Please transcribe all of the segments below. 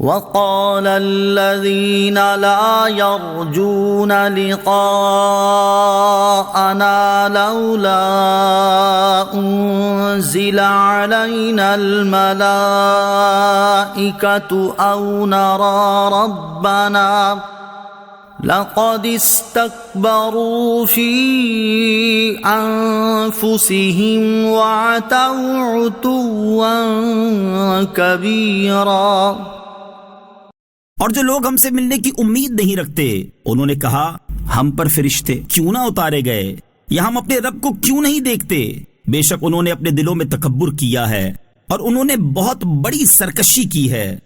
وقال الذين لا يرجون لقاءنا لولا أنزل علينا الملائكة أو نرى ربنا لقد استكبروا في أنفسهم وعتوا عتوا كبيرا۔ اور جو لوگ ہم سے ملنے کی امید نہیں رکھتے انہوں نے کہا ہم پر فرشتے کیوں نہ اتارے گئے یا ہم اپنے رب کو کیوں نہیں دیکھتے۔ بے شک انہوں نے اپنے دلوں میں تکبر کیا ہے اور انہوں نے بہت بڑی سرکشی کی ہے۔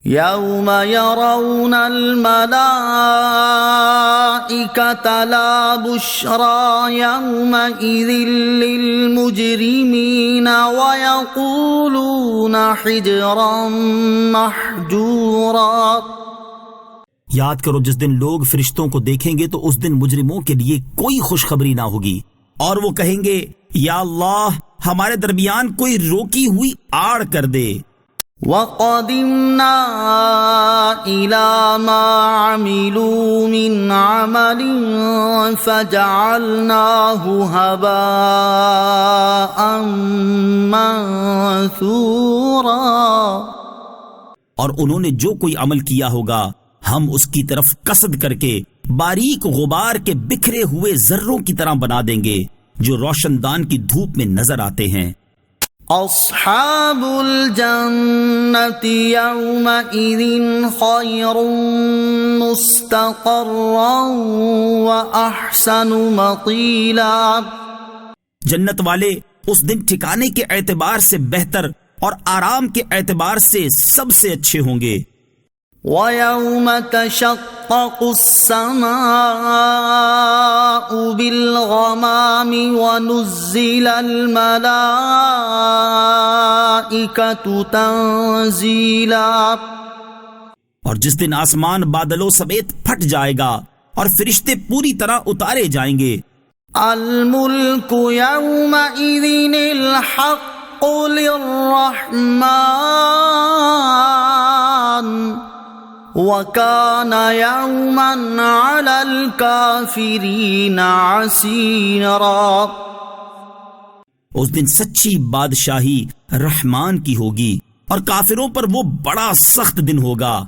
یوم یرون الملائکۃ لا بشری یومئذ للمجرمین ویقولون حجرا محجورا۔ یاد کرو جس دن لوگ فرشتوں کو دیکھیں گے تو اس دن مجرموں کے لیے کوئی خوشخبری نہ ہوگی، اور وہ کہیں گے یا اللہ ہمارے درمیان کوئی روکی ہوئی آڑ کر دے۔ وَقَدِمْنَا إِلَى مَا عَمِلُوا مِنْ عَمَلٍ فَجَعَلْنَاهُ هَبَاءً مَنثُورًا۔ اور انہوں نے جو کوئی عمل کیا ہوگا ہم اس کی طرف قصد کر کے باریک غبار کے بکھرے ہوئے ذروں کی طرح بنا دیں گے جو روشن دان کی دھوپ میں نظر آتے ہیں۔ اصحاب الجنة يومئذ خير مستقرا وأحسن مقيلا۔ جنت والے اس دن ٹھکانے کے اعتبار سے بہتر اور آرام کے اعتبار سے سب سے اچھے ہوں گے۔ وَيَوْمَ تَشَقَّقُ السَّمَاءُ بِالْغَمَامِ وَنُزِّلَ الْمَلَائِكَةُ تَنزِيلًا۔ اور جس دن آسمان بادلوں سمیت پھٹ جائے گا اور فرشتے پوری طرح اتارے جائیں گے۔ الْمُلْكُ يَوْمَئِذٍ الْحَقُّ لِلرَّحْمَنِ وَكَانَ يَوْمًا عَلَى الْكَافِرِينَ عَسِيرًا۔ اس دن سچی بادشاہی رحمان کی ہوگی اور کافروں پر وہ بڑا سخت دن ہوگا۔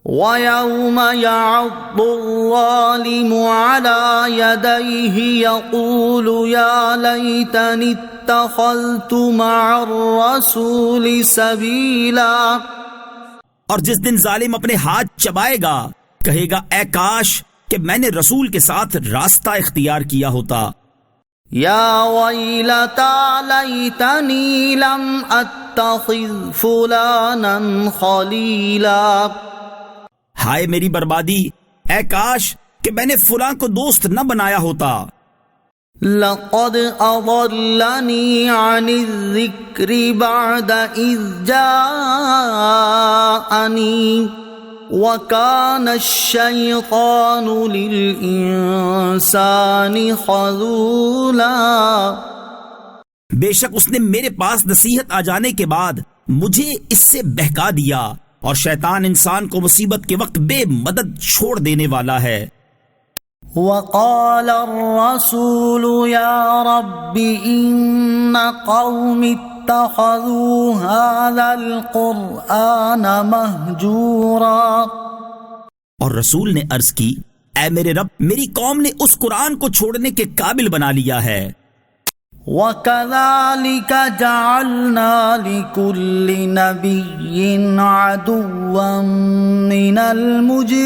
وَيَوْمَ يَعَضُّ الظَّالِمُ عَلَى يَدَيْهِ يَقُولُ يَا لَيْتَنِي اتَّخَذْتُ مَعَ الرَّسُولِ سَبِيلًا۔ اور جس دن ظالم اپنے ہاتھ چبائے گا کہے گا اے کاش کہ میں نے رسول کے ساتھ راستہ اختیار کیا ہوتا۔ یا ویلتا لیتنی لم اتخذ فلانا خلیلا۔ ہائے میری بربادی، اے کاش کہ میں نے فلاں کو دوست نہ بنایا ہوتا۔ لقد اضلنی عن الذکر بعد اذ جاءنی وکان الشیطان للانسان خذولا۔ بے شک اس نے میرے پاس نصیحت آ جانے کے بعد مجھے اس سے بہکا دیا، اور شیطان انسان کو مصیبت کے وقت بے مدد چھوڑ دینے والا ہے۔ وقال الرسول يا رب إن قوم اتخذوا هذا القرآن مهجورا۔ اور رسول نے عرض کی اے میرے رب میری قوم نے اس قرآن کو چھوڑنے کے قابل بنا لیا ہے۔ وَكَذَلِكَ جَعَلْنَا لِكُلِّ نَبِيٍّ عَدُوًّا مِّنَ الْمُجْرِمِينَ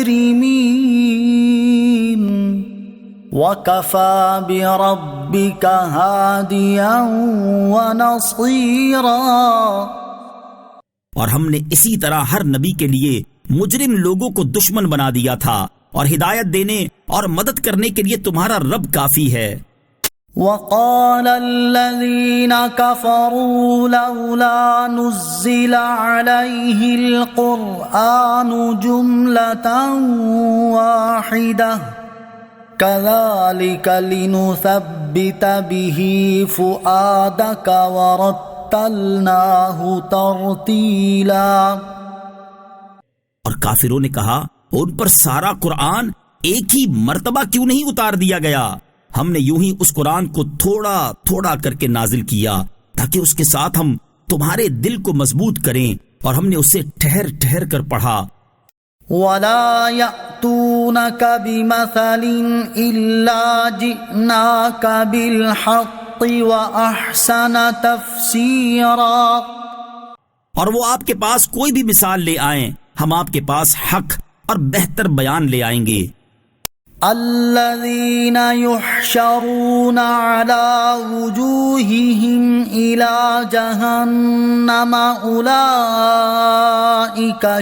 وَكَفَى بِرَبِّكَ هَادِيًا وَنَصِيرًا۔ اور ہم نے اسی طرح ہر نبی کے لیے مجرم لوگوں کو دشمن بنا دیا تھا، اور ہدایت دینے اور مدد کرنے کے لیے تمہارا رب کافی ہے۔ وَقَالَ الَّذِينَ كَفَرُوا لَوْلَا نُزِّلَ عَلَيْهِ الْقُرْآنُ جُمْلَةً وَاحِدَةً كَذَلِكَ لِنُثَبِّتَ بِهِ فُؤَادَكَ وَرَتَّلْنَاهُ تَرْتِيلًا۔ کافروں نے کہا ان پر سارا قرآن ایک ہی مرتبہ کیوں نہیں اتار دیا گیا؟ ہم نے یوں ہی اس قرآن کو تھوڑا تھوڑا کر کے نازل کیا تاکہ اس کے ساتھ ہم تمہارے دل کو مضبوط کریں، اور ہم نے اسے ٹھہر ٹھہر کر پڑھا۔ وَلَا يَأْتُونَكَ بِمَثَلٍ إِلَّا جِئْنَاكَ بِالْحَقِّ وَأَحْسَنَ تَفْسِيرًا، اور وہ آپ کے پاس کوئی بھی مثال لے آئیں، ہم آپ کے پاس حق اور بہتر بیان لے آئیں گے۔ الذين يحشرون على وجوههم إلى جهنم أولئك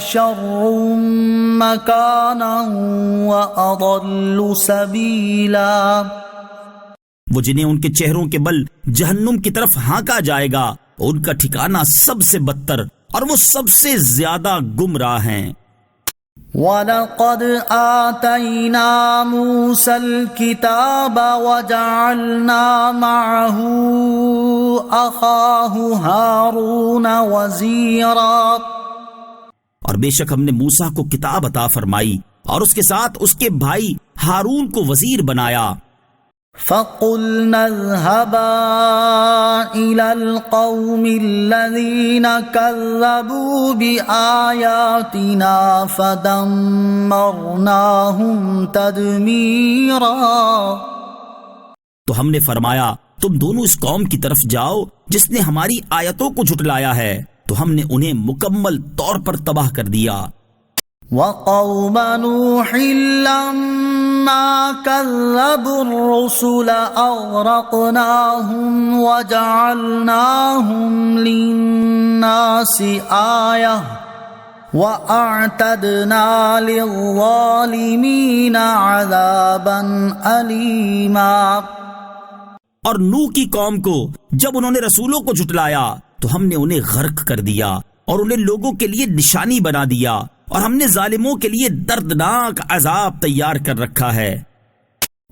شر مكانا وأضل سبيلا، وہ جنہیں ان کے چہروں کے بل جہنم کی طرف ہانکا جائے گا، ان کا ٹھکانہ سب سے بدتر اور وہ سب سے زیادہ گمراہ ہیں۔ وَلَقَدْ آتَيْنَا مُوسَى الْكِتَابَ وَجَعَلْنَا مَعَهُ أَخَاهُ هَارُونَ وَزِيرًا، اور بے شک ہم نے موسیٰ کو کتاب عطا فرمائی اور اس کے ساتھ اس کے بھائی ہارون کو وزیر بنایا۔ فَقُلْنَا اذْهَبَا إِلَى الْقَوْمِ الَّذِينَ كَذَّبُوا بِآيَاتِنَا فَدَمَّرْنَاهُمْ تَدْمِيرًا، تو ہم نے فرمایا تم دونوں اس قوم کی طرف جاؤ جس نے ہماری آیتوں کو جھٹلایا ہے، تو ہم نے انہیں مکمل طور پر تباہ کر دیا۔ وَقَوْمَ نُوحٍ لَمَّا كَذَّبُوا الرُّسُلَ أَغْرَقْنَاهُمْ وَجَعَلْنَاهُمْ لِلنَّاسِ آيَةً وَأَعْتَدْنَا لِلظَّالِمِينَ عَذَابًا أَلِيمًا، اور نوح کی قوم کو جب انہوں نے رسولوں کو جھٹلایا تو ہم نے انہیں غرق کر دیا اور انہیں لوگوں کے لیے نشانی بنا دیا، اور ہم نے ظالموں کے لیے دردناک عذاب تیار کر رکھا ہے۔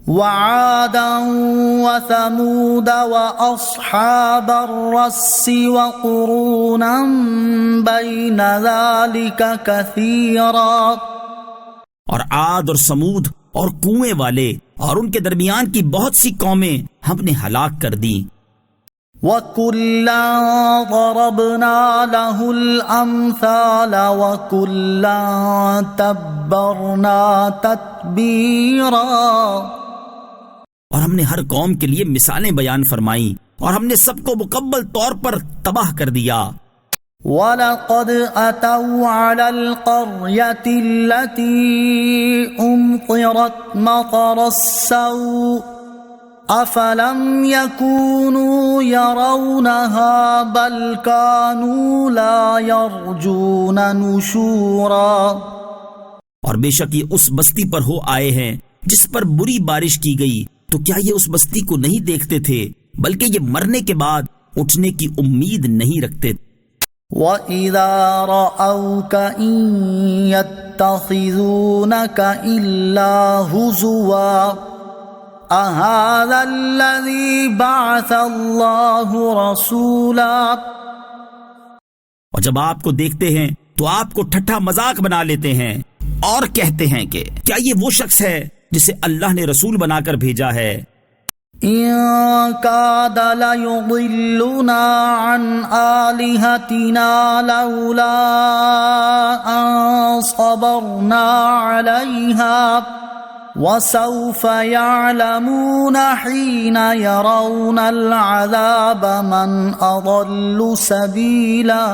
وَعَادًا وَثَمُودَ وَأَصْحَابَ الرَّسِّ وَقُرُونًا بَيْنَ ذَلِكَ كَثِيرًا، اور عاد اور سمود اور کنویں والے اور ان کے درمیان کی بہت سی قومیں ہم نے ہلاک کر دی۔ وَكُلًّا ضَرَبْنَا لَهُ الْأَمْثَالَ وَكُلًّا تَبَّرْنَا تَتْبِيرًا، اور ہم نے ہر قوم کے لیے مثالیں بیان فرمائیں اور ہم نے سب کو مکمل طور پر تباہ کر دیا۔ وَلَقَدْ أَتَوْا عَلَى الْقَرْيَةِ الَّتِي أُمْطِرَتْ مَطَرَ السَّوْءِ أَفَلَمْ يَكُونُوا يَرَوْنَهَا بَلْ كَانُوا لَا يَرْجُونَ نُشُورًا، اور بے شک یہ اس بستی پر ہو آئے ہیں جس پر بری بارش کی گئی، تو کیا یہ اس بستی کو نہیں دیکھتے تھے بلکہ یہ مرنے کے بعد اٹھنے کی امید نہیں رکھتے۔ وَإِذَا رَأَوْكَ إِن يَتَّخِذُونَكَ إِلَّا هُزُوًا أَهَذَا الَّذِي بَعَثَ اللَّهُ رَسُولًا، اور جب آپ کو دیکھتے ہیں تو آپ کو ٹھٹھا مذاق بنا لیتے ہیں اور کہتے ہیں کہ کیا یہ وہ شخص ہے جسے اللہ نے رسول بنا کر بھیجا ہے۔ إِن كَادَ لَيُضِلُّنَا عَنْ آلِهَتِنَا لَوْلَا أَن صَبَرْنَا عَلَيْهَا وَسَوْفَ يَعْلَمُونَ حِينَ يَرَوْنَ الْعَذَابَ مَنْ أَضَلُّ سَبِيلًا،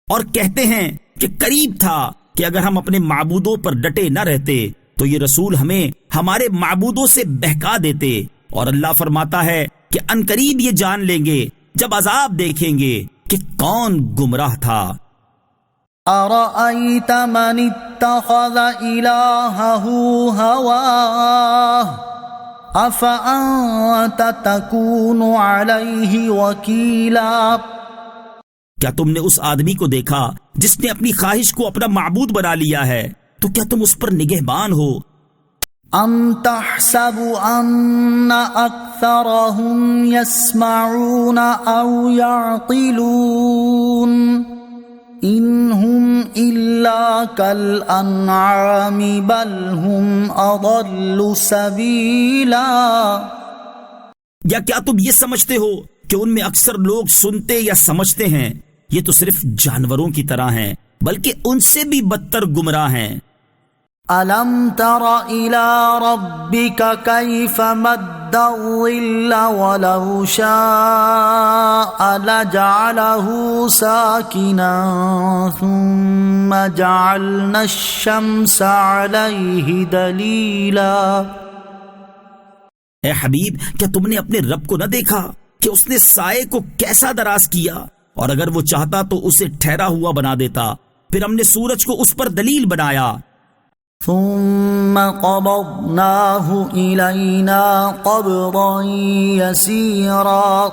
اور کہتے ہیں کہ قریب تھا کہ اگر ہم اپنے معبودوں پر ڈٹے نہ رہتے تو یہ رسول ہمیں ہمارے معبودوں سے بہکا دیتے، اور اللہ فرماتا ہے کہ عنقریب یہ جان لیں گے جب عذاب دیکھیں گے کہ کون گمراہ تھا۔ أَرَأَيْتَ مَنِ اتَّخَذَ إِلَٰهَهُ هَوَاهُ أَفَأَنتَ تَكُونُ عَلَيْهِ وَكِيلًا، کیا تم نے اس آدمی کو دیکھا جس نے اپنی خواہش کو اپنا معبود بنا لیا ہے، تو کیا تم اس پر نگہبان ہو؟ أَمْ تَحْسَبُ أَنَّ أَكْثَرَهُمْ يَسْمَعُونَ أَوْ يَعْقِلُونَ إن هم إلا كالأنعام بل هم أضل سبيلا. یا کیا تم یہ سمجھتے ہو کہ ان میں اکثر لوگ سنتے یا سمجھتے ہیں؟ یہ تو صرف جانوروں کی طرح ہیں، بلکہ ان سے بھی بدتر گمراہ ہیں. ألم تر إلى ربك كيف مد الظل ولو شاء لجعله ساكنا ثم جعلنا الشمس عليه دليلا. اے حبیب، کیا تم نے اپنے رب کو نہ دیکھا کہ اس نے سائے کو کیسا دراز کیا، اور اگر وہ چاہتا تو اسے ٹھہرا ہوا بنا دیتا. پھر ہم نے سورج کو اس پر دلیل بنایا. ثم قبضناه إلينا قبضا يسيرا.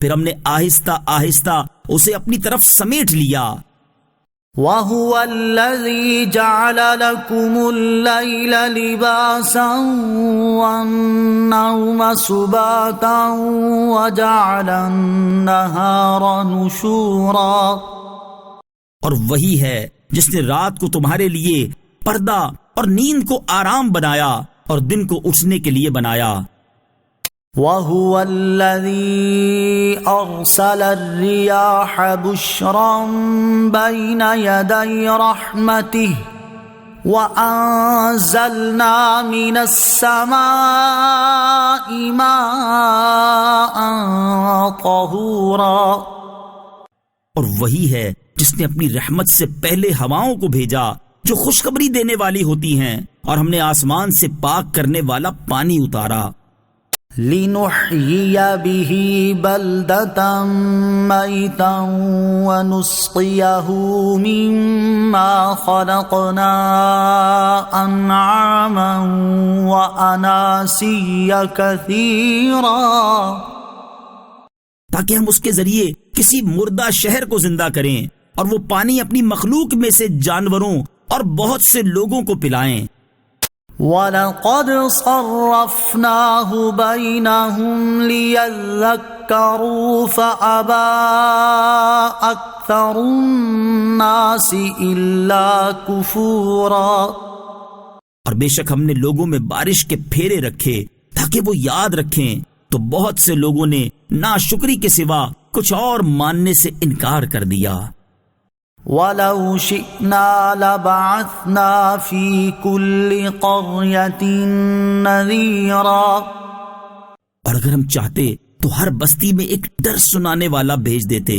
پھر ہم نے آہستہ آہستہ اسے اپنی طرف سمیٹ لیا. وَهُوَ الَّذِي جَعَلَ لَكُمُ اللَّيْلَ لِبَاسًا وَالنَّوْمَ سُبَاتًا وَجَعَلَ النَّهَارَ نُشُورًا. اور وہی ہے جس نے رات کو تمہارے لیے پردہ اور نیند کو آرام بنایا اور دن کو اٹھنے کے لیے بنایا. وَهُوَ الَّذِي أَرْسَلَ الرِّيَاحَ بُشْرًا بَيْنَ يَدَيْ رَحْمَتِهِ وَأَنزَلْنَا مِنَ السَّمَاءِ مَاءً طَهُورًا. اور وہی ہے جس نے اپنی رحمت سے پہلے ہواؤں کو بھیجا جو خوشخبری دینے والی ہوتی ہیں، اور ہم نے آسمان سے پاک کرنے والا پانی اتارا. لِنُحْيِيَ بِهِ بَلْدَةً مَيْتًا وَنُسْقِيَهُ مِمَّا خَلَقْنَا أَنْعَامًا وَأَنَاسِيَّ كَثِيرًا. تاکہ ہم اس کے ذریعے کسی مردہ شہر کو زندہ کریں اور وہ پانی اپنی مخلوق میں سے جانوروں اور بہت سے لوگوں کو پلائیں. وَلَقَدْ صَرَّفْنَاهُ بَيْنَهُمْ لِيَذَّكَّرُوا فَأَبَى أَكْثَرُ النَّاسِ إِلَّا كُفُورًا. اور بے شک ہم نے لوگوں میں بارش کے پھیرے رکھے تاکہ وہ یاد رکھیں، تو بہت سے لوگوں نے ناشکری کے سوا کچھ اور ماننے سے انکار کر دیا. وَلَوْ شِئْنَا لَبَعَثْنَا فِي كُلِّ قَرْيَةٍ نَذِيرًا. اور اگر ہم چاہتے تو ہر بستی میں ایک ڈر سنانے والا بھیج دیتے.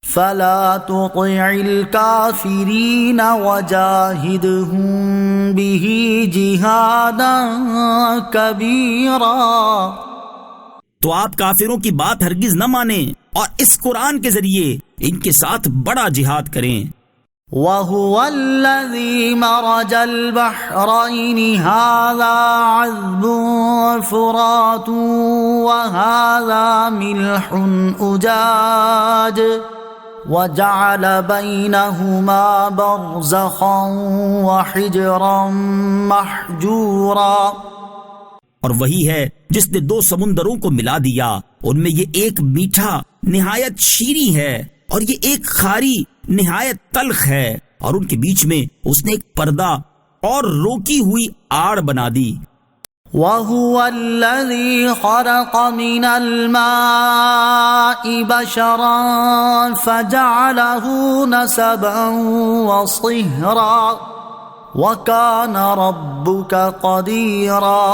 فَلَا تُطِعِ الْكَافِرِينَ وَجَاهِدْهُمْ بِهِ جِهَادًا كَبِيرًا. تو آپ کافروں کی بات ہرگز نہ مانیں اور اس قرآن کے ذریعے ان کے ساتھ بڑا جہاد کریں. وَهُوَ الَّذِي مَرَجَ الْبَحْرَيْنِ هَذَا عَذْبٌ فُرَاتٌ وَهَذَا مِلْحٌ أُجَاجٌ وَجَعَلَ بَيْنَهُمَا بَرْزَخًا وَحِجْرًا مَحْجُورًا. اور وہی ہے جس نے دو سمندروں کو ملا دیا، ان میں یہ ایک میٹھا نہایت شیریں ہے اور یہ ایک خاری نہایت تلخ ہے، اور ان کے بیچ میں اس نے ایک پردہ اور روکی ہوئی آڑ بنا دی. وَهُوَ الَّذِي خَلَقَ مِنَ الْمَاءِ بَشَرًا فَجَعَلَهُ نَسَبًا وَصِهْرًا وَكَانَ رَبُّكَ قَدِيرًا.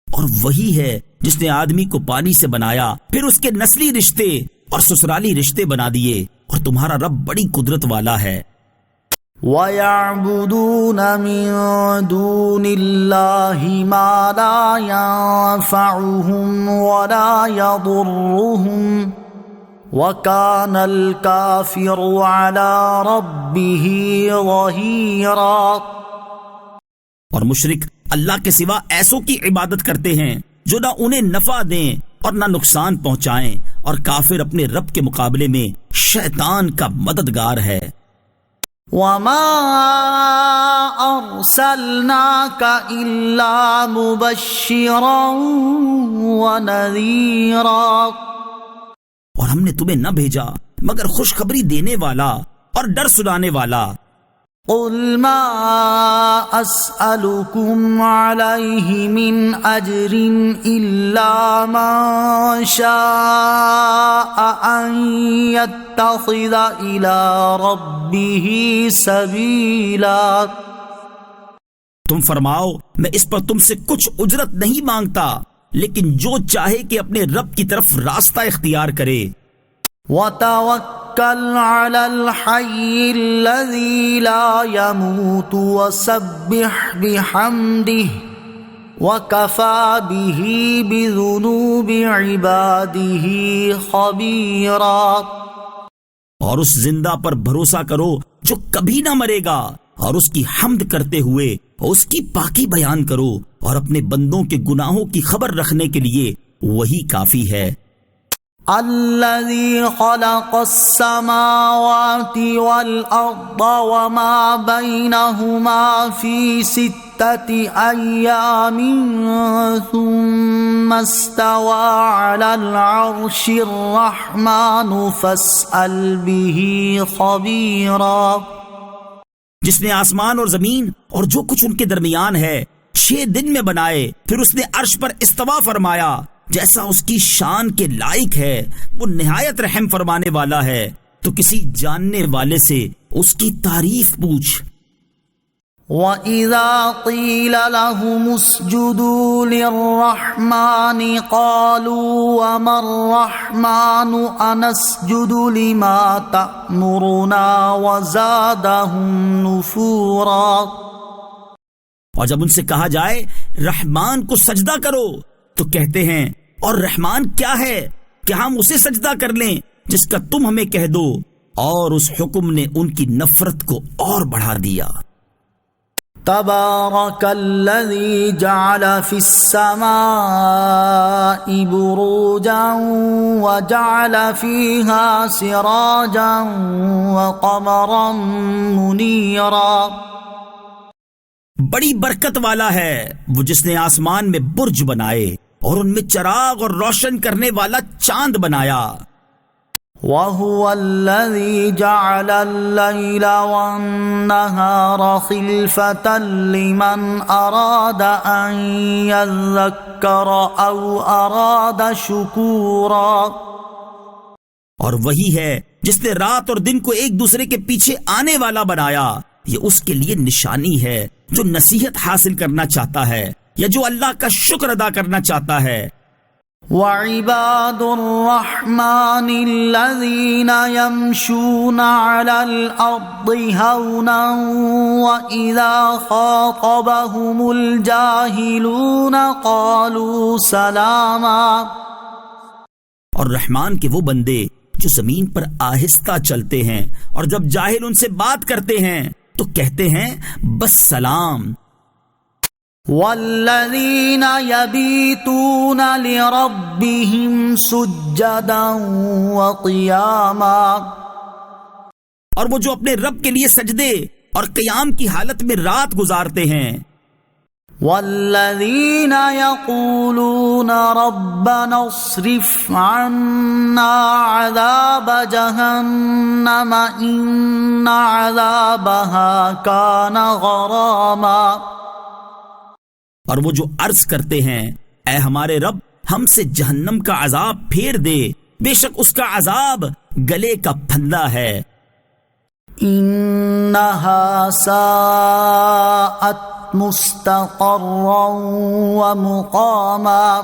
اور وہی ہے جس نے آدمی کو پانی سے بنایا، پھر اس کے نسلی رشتے اور سسرالی رشتے بنا دیے، اور تمہارا رب بڑی قدرت والا ہے. وَيَعْبُدُونَ مِن دُونِ اللَّهِ مَا لَا يَنفَعُهُمْ وَلَا يَضُرُّهُمْ وَكَانَ الْكَافِرُ عَلَى رَبِّهِ ظَهِيرًا. اور مشرک اللہ کے سوا ایسوں کی عبادت کرتے ہیں جو نہ انہیں نفع دیں اور نہ نقصان پہنچائیں، اور کافر اپنے رب کے مقابلے میں شیطان کا مددگار ہے. وَمَا أَرْسَلْنَاكَ إِلَّا مُبَشِّرًا وَنَذِيرًا. اور ہم نے تمہیں نہ بھیجا مگر خوشخبری دینے والا اور ڈر سنانے والا۔ قل ما اسألكم عليه من اجر الا من شاء ان يتخذ الى ربه سبيلا۔ تم فرماؤ میں اس پر تم سے کچھ اجرت نہیں مانگتا، لیکن جو چاہے کہ اپنے رب کی طرف راستہ اختیار کرے۔ وَتَوَكَّلْ عَلَى الْحَيِّ الَّذِي لَا يَمُوتُ وَسَبِّحْ بِحَمْدِهِ وَكَفَى بِهِ بِذُنُوبِ عِبَادِهِ خَبِيرًا۔ اور اس زندہ پر بھروسہ کرو جو کبھی نہ مرے گا، اور اس کی حمد کرتے ہوئے اس کی پاکی بیان کرو، اور اپنے بندوں کے گناہوں کی خبر رکھنے کے لیے وہی کافی ہے۔ الذي خلق السماوات والأرض وما بينهما في 6 أيام ثم استوى على العرش الرحمن فاسأل به خبيرا۔ جس نے آسمان اور زمین اور جو کچھ ان کے درمیان ہے 6 دن میں بنائے، پھر اس نے عرش پر استوا فرمایا جیسا اس کی شان کے لائق ہے، وہ نہایت رحم فرمانے والا ہے، تو کسی جاننے والے سے اس کی تعریف پوچھ۔ وَإِذَا قِيلَ لَهُمُ اسْجُدُوا لِلرَّحْمَنِ قَالُوا وَمَا الرَّحْمَنُ أَنَسْجُدُ لِمَا تَأْمُرُنَا وَزَادَهُمْ نُفُورًا۔ اور جب ان سے کہا جائے رحمان کو سجدہ کرو تو کہتے ہیں اور رحمان کیا ہے کہ ہم اسے سجدہ کر لیں جس کا تم ہمیں کہہ دو، اور اس حکم نے ان کی نفرت کو اور بڑھا دیا۔ تبارک الذی جعل فی السماء بروجا وجعل فیہا سراجا وقمرا منیرا۔ بڑی برکت والا ہے وہ جس نے آسمان میں برج بنائے اور ان میں چراغ اور روشن کرنے والا چاند بنایا۔ وَهُوَ الَّذِي جَعَلَ اللَّيْلَ وَالنَّهَارَ خِلْفَةً لِمَنْ أَرَادَ أَنْ يَذَّكَّرَ أَوْ أَرَادَ شُكُورًا۔ اور وہی ہے جس نے رات اور دن کو ایک دوسرے کے پیچھے آنے والا بنایا، یہ اس کے لیے نشانی ہے جو نصیحت حاصل کرنا چاہتا ہے یا جو اللہ کا شکر ادا کرنا چاہتا ہے۔ وَعِبَادُ الرَّحْمَنِ الَّذِينَ يَمْشُونَ عَلَى الْأَرْضِ هَوْنًا وَإِذَا خَاطَبَهُمُ الْجَاهِلُونَ قَالُوا سَلَامًا۔ اور رحمان کے وہ بندے جو زمین پر آہستہ چلتے ہیں، اور جب جاہل ان سے بات کرتے ہیں تو کہتے ہیں بس سلام۔ والذین یبیتون لربہم سجدا وقیاما۔ اور وہ جو اپنے رب کے لیے سجدے اور قیام کی حالت میں رات گزارتے ہیں۔ والذین یقولون ربنا اصرف عنا عذاب جہنم ان عذابها کان غراما۔ اور وہ جو عرض کرتے ہیں اے ہمارے رب ہم سے جہنم کا عذاب پھیر دے، بے شک اس کا عذاب گلے کا پھندا ہے۔ انہا ساءت مستقرا ومقاما۔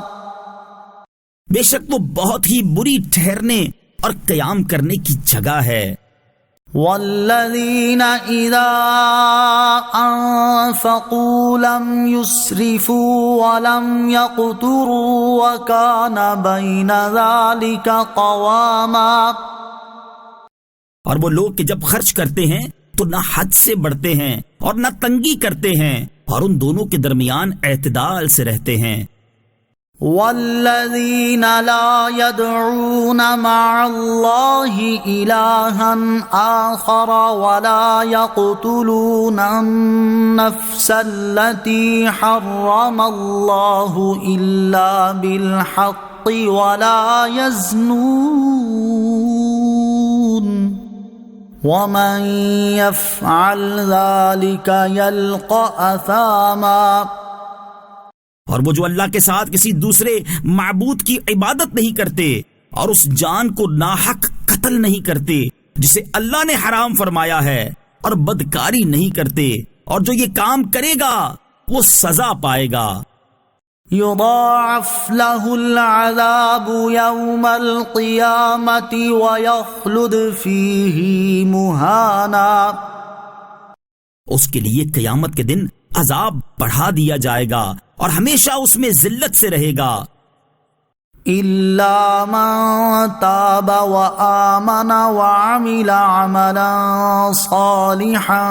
بے شک وہ بہت ہی بری ٹھہرنے اور قیام کرنے کی جگہ ہے۔ والذین اذا انفقوا لم يسرفوا ولم يقتروا وكان بین ذلك قواما۔ اور وہ لوگ کہ جب خرچ کرتے ہیں تو نہ حد سے بڑھتے ہیں اور نہ تنگی کرتے ہیں، اور ان دونوں کے درمیان اعتدال سے رہتے ہیں۔ والذین لا يدعون مع اللہ الہا آخر ولا يقتلون النفس التي حرم اللہ الا بالحق ولا يزنون۔ ومن يفعل ذلك يلقى أثاما، اور وہ جو اللہ کے ساتھ کسی دوسرے معبود کی عبادت نہیں کرتے اور اس جان کو ناحق قتل نہیں کرتے جسے اللہ نے حرام فرمایا ہے، اور بدکاری نہیں کرتے، اور جو یہ کام کرے گا وہ سزا پائے گا۔ يضاعف له العذاب يوم القيامة ويخلد فيه مهانا، اس کے لیے قیامت کے دن عذاب بڑھا دیا جائے گا اور ہمیشہ اس میں ذلت سے رہے گا۔ إلا من تاب وآمن وعمل عملا صالحا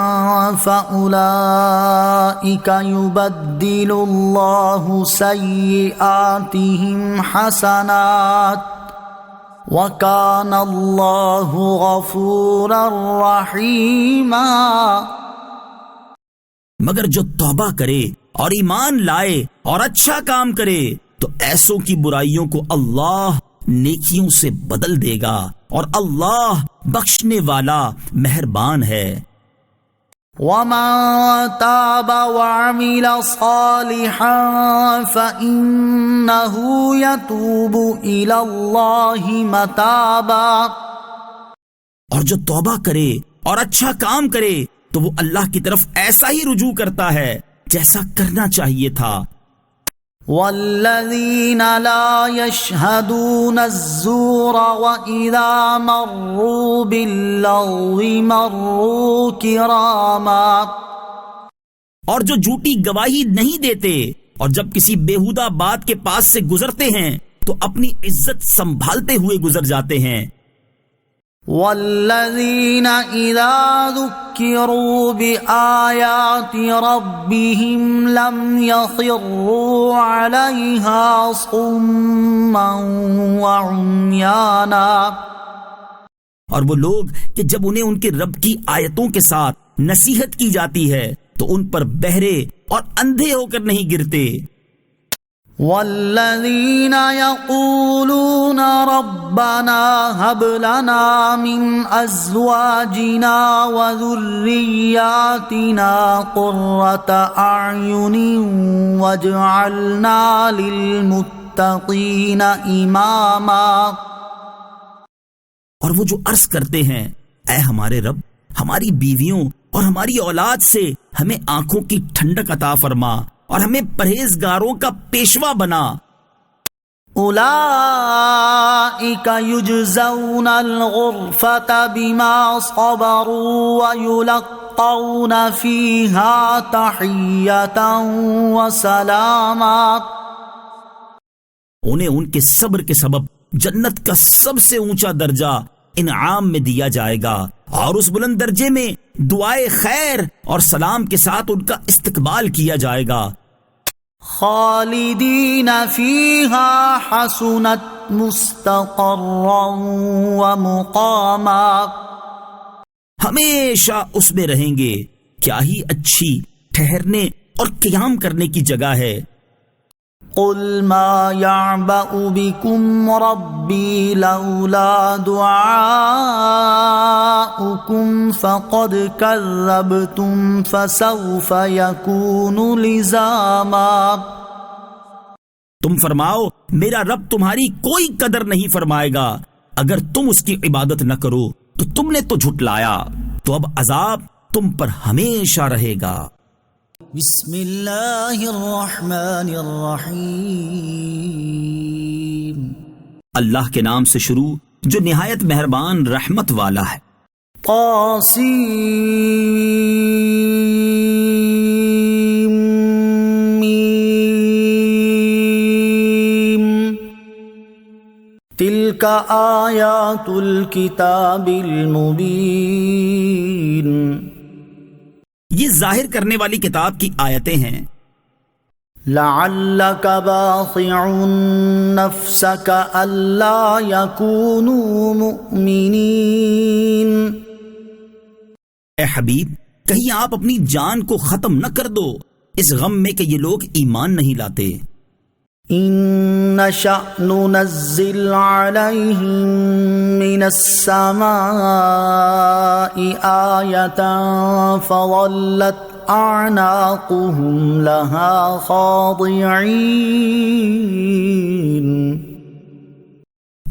فأولئك يبدل الله سيئاتهم حسنات وكان الله غفورا رحيما، مگر جو توبہ کرے اور ایمان لائے اور اچھا کام کرے تو ایسوں کی برائیوں کو اللہ نیکیوں سے بدل دے گا، اور اللہ بخشنے والا مہربان ہے۔ ومن تاب وعمل صالحا فإنه يتوب إلى الله متابا، اور جو توبہ کرے اور اچھا کام کرے تو وہ اللہ کی طرف ایسا ہی رجوع کرتا ہے جیسا کرنا چاہیے تھا۔ والذین لا يشهدون الزور وإذا مروا باللغو مروا کراما، اور جو جھوٹی گواہی نہیں دیتے اور جب کسی بیہودہ بات کے پاس سے گزرتے ہیں تو اپنی عزت سنبھالتے ہوئے گزر جاتے ہیں۔ والذین اذا ذکروا بآیات ربهم لم یخروا علیہا صما وعمیانا، اور وہ لوگ کہ جب انہیں ان کے رب کی آیتوں کے ساتھ نصیحت کی جاتی ہے تو ان پر بہرے اور اندھے ہو کر نہیں گرتے۔ والذین یقولون ربنا هب لنا من ازواجنا وذریاتنا قرة اعین واجعلنا للمتقین اماما، اور وہ جو عرض کرتے ہیں اے ہمارے رب ہماری بیویوں اور ہماری اولاد سے ہمیں آنکھوں کی ٹھنڈک عطا فرما اور ہمیں پرہیزگاروں کا پیشوا بنا۔ اولئک یجزون الغرفۃ بما صبروا ویلقون فیہا تحیۃ وسلاما، انہیں ان کے صبر کے سبب جنت کا سب سے اونچا درجہ انعام میں دیا جائے گا، اور اس بلند درجے میں دعائے خیر اور سلام کے ساتھ ان کا استقبال کیا جائے گا۔ خالدین فیہا حسنت مستقرا ومقاما، ہمیشہ اس میں رہیں گے، کیا ہی اچھی ٹھہرنے اور قیام کرنے کی جگہ ہے۔ قل ما يعبأ بكم ربي لولا دعاؤكم فقد كذبتم فسوف يكون لزاما، تم فرماؤ میرا رب تمہاری کوئی قدر نہیں فرمائے گا، اگر تم اس کی عبادت نہ کرو تو تم نے تو جھٹلایا، تو اب عذاب تم پر ہمیشہ رہے گا۔ بسم اللہ الرحمن الرحیم، اللہ کے نام سے شروع جو نہایت مہربان رحمت والا ہے۔ قاسم میم، تلک آیات الکتاب المبین، یہ ظاہر کرنے والی کتاب کی آیتیں ہیں۔ لعلک باخع نفسک الا یکونوا مؤمنین، اے حبیب کہیں آپ اپنی جان کو ختم نہ کر دو اس غم میں کہ یہ لوگ ایمان نہیں لاتے۔ إن نشأ ننزل عليهم من السماء آية فظلت أعناقهم لها خاضعين.